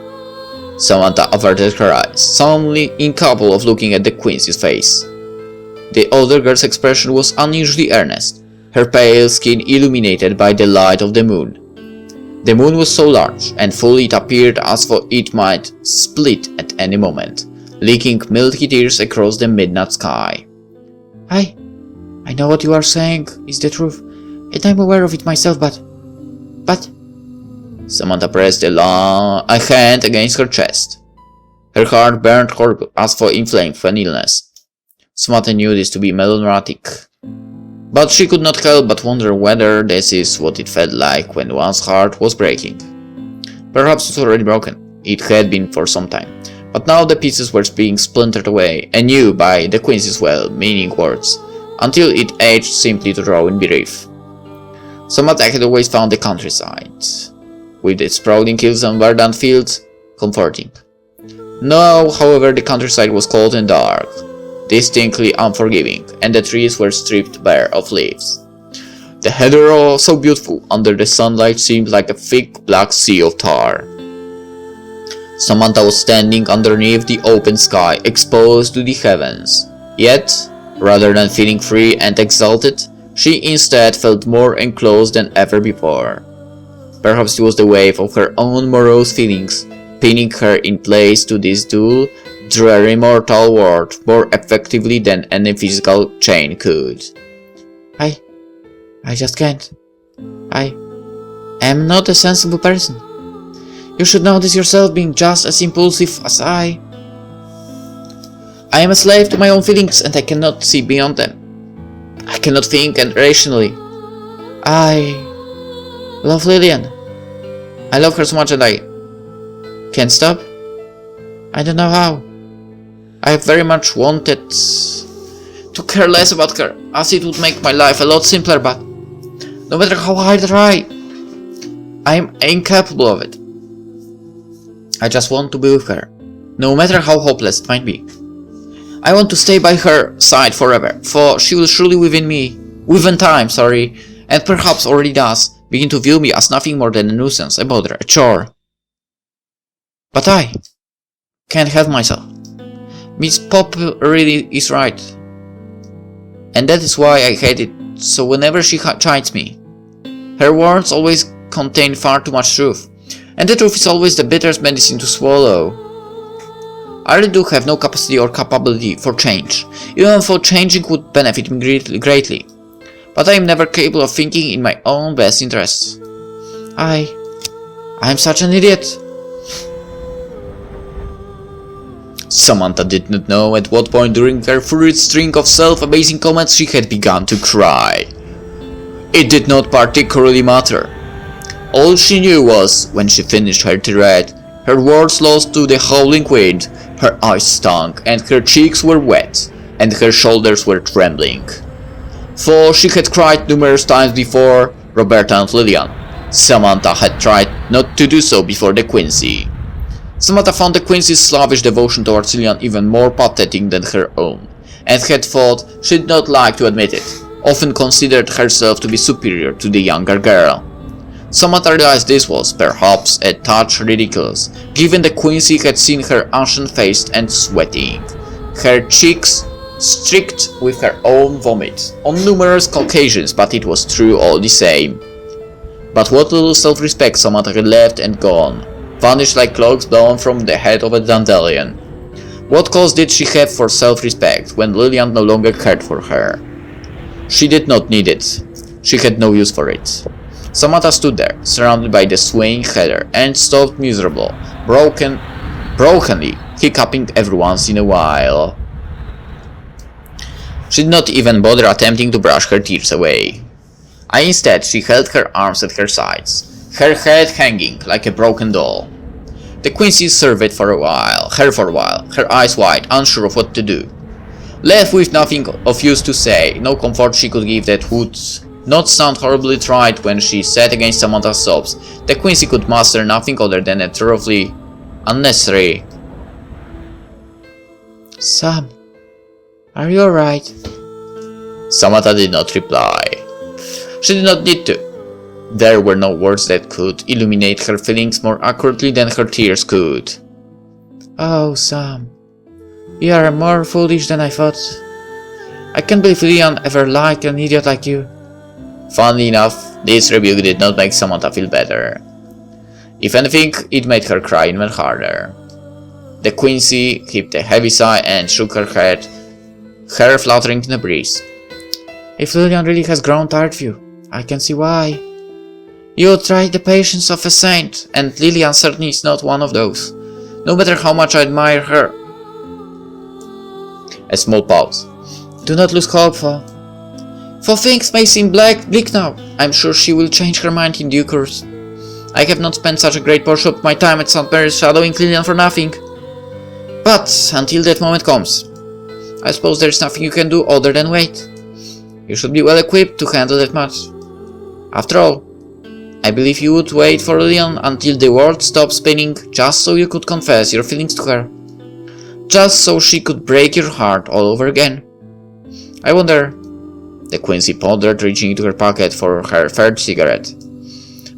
Samantha averted her eyes, suddenly incapable of looking at the Quincy's face. The older girl's expression was unusually earnest, her pale skin illuminated by the light of the moon. The moon was so large and full it appeared as though it might split at any moment, leaking milky tears across the midnight sky. I know what you are saying is the truth, and I'm aware of it myself, but... Samantha pressed a hand against her chest. Her heart burned horribly as for inflamed from illness. Samantha knew this to be melodramatic, but she could not help but wonder whether this is what it felt like when one's heart was breaking. Perhaps it was already broken. It had been for some time, but now the pieces were being splintered away, anew by the Quincy's well-meaning words, until it aged simply to draw in grief. Samantha had always found the countryside, with its sprawling hills and verdant fields, comforting. Now, however, the countryside was cold and dark, distinctly unforgiving, and the trees were stripped bare of leaves. The heather, so beautiful under the sunlight, seemed like a thick black sea of tar. Samantha was standing underneath the open sky, exposed to the heavens. Yet, rather than feeling free and exalted, she instead felt more enclosed than ever before. Perhaps it was the wave of her own morose feelings, pinning her in place to this dull, dreary mortal world more effectively than any physical chain could. I just can't. I am not a sensible person. You should know this yourself, being just as impulsive as I. I am a slave to my own feelings and I cannot see beyond them. I cannot think and rationally. I love Lillian. I love her so much and I can't stop. I don't know how. I very much wanted to care less about her, as it would make my life a lot simpler, but no matter how hard I try, I am incapable of it. I just want to be with her, no matter how hopeless it might be. I want to stay by her side forever, for she will surely within time, and perhaps already does, begin to view me as nothing more than a nuisance, a bother, a chore. But I can't help myself. Miss Pop really is right. And that is why I hate it, so whenever she chides me. Her words always contain far too much truth, and the truth is always the bitterest medicine to swallow. I really do have no capacity or capability for change, even though changing would benefit me greatly. But I am never capable of thinking in my own best interests. I am such an idiot. Samantha did not know at what point during her furious string of self-abasing comments she had begun to cry. It did not particularly matter. All she knew was, when she finished her tirade, her words lost to the howling wind, her eyes stung, and her cheeks were wet, and her shoulders were trembling. For she had cried numerous times before Roberta and Lillian. Samantha had tried not to do so before the Quincy. Samantha found the Quincy's slavish devotion towards Lillian even more pathetic than her own, and had thought she did not like to admit it, often considered herself to be superior to the younger girl. Samantha realized this was, perhaps, a touch ridiculous, given the Quincy had seen her ashen-faced and sweating, her cheeks streaked with her own vomit, on numerous occasions, but it was true all the same. But what little self-respect Samantha had left and gone, vanished like cloaks blown from the head of a dandelion. What cause did she have for self-respect when Lillian no longer cared for her? She did not need it. She had no use for it. Samantha stood there, surrounded by the swaying heather, and stopped miserable, brokenly, hiccuping every once in a while. She did not even bother attempting to brush her tears away. Instead, she held her arms at her sides, her head hanging like a broken doll. The Quincy surveyed her for a while, her eyes wide, unsure of what to do. Left with nothing of use to say, no comfort she could give that would not sound horribly trite when she sat against Samantha's sobs, the Quincy could muster nothing other than a thoroughly unnecessary "Sam, Are you alright? Samantha did not reply. She did not need to. There were no words that could illuminate her feelings more accurately than her tears could. Oh, Sam. You are more foolish than I thought. I can't believe Lillian ever liked an idiot like you. Funnily enough, this rebuke did not make Samantha feel better. If anything, it made her cry even harder. The Quincy heaved a heavy sigh and shook her head, hair fluttering in the breeze. If Lillian really has grown tired of you, I can see why. You try the patience of a saint, and Lillian certainly is not one of those, no matter how much I admire her. A small pause. Do not lose hope, for things may seem bleak now. I'm sure she will change her mind in due course. I have not spent such a great portion of my time at St. Mary's shadowing Lillian for nothing. But until that moment comes, I suppose there is nothing you can do other than wait. You should be well equipped to handle that much. After all, I believe you would wait for Lillian until the world stopped spinning just so you could confess your feelings to her. Just so she could break your heart all over again. I wonder... The Quincy pondered, reaching into her pocket for her third cigarette.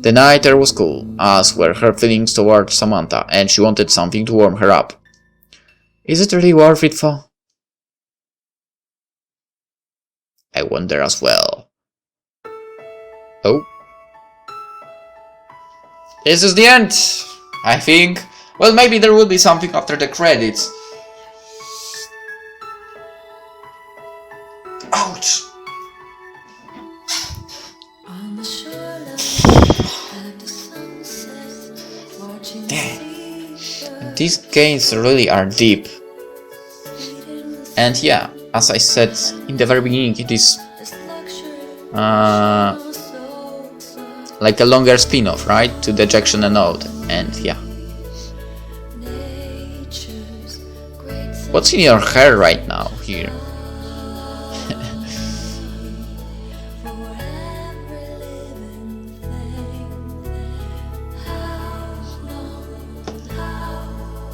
The night air was cool, as were her feelings toward Samantha, and she wanted something to warm her up. Is it really worth it, for? I wonder as well. Oh. This is the end, I think. Well, maybe there will be something after the credits. Ouch! Damn. These games really are deep. And yeah, as I said in the very beginning, it is like a longer spin-off, right? To Dejection and Ode. And yeah. What's in your hair right now here?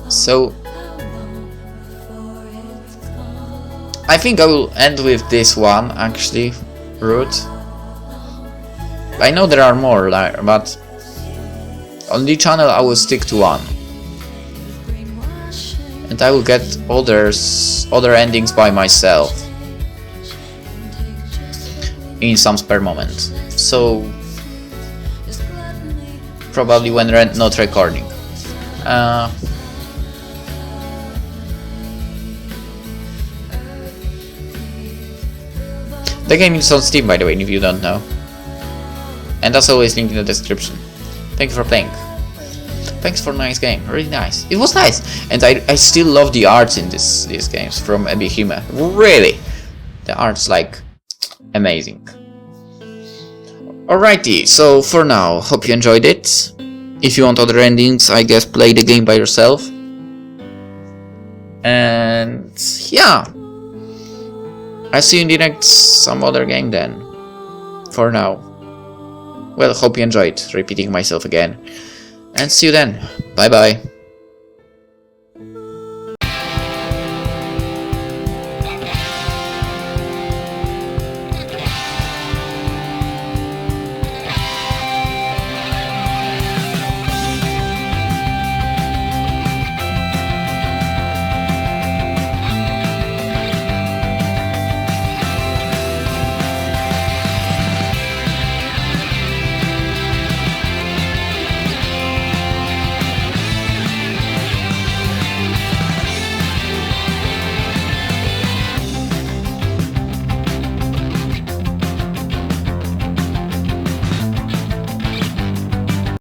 So I think I will end with this one, actually, route. I know there are more, but on the channel I will stick to one. And I will get other endings by myself in some spare moment. So probably when not recording. The game is on Steam, by the way, if you don't know. And as always, link in the description. Thank you for playing. Thanks for a nice game, really nice. It was nice, and I still love the arts in these games from ebi-hime. Really, the art's like amazing. Alrighty, so for now, hope you enjoyed it. If you want other endings, I guess play the game by yourself. And yeah, I see you in the next some other game then. For now. Well, hope you enjoyed repeating myself again. And see you then. Bye bye.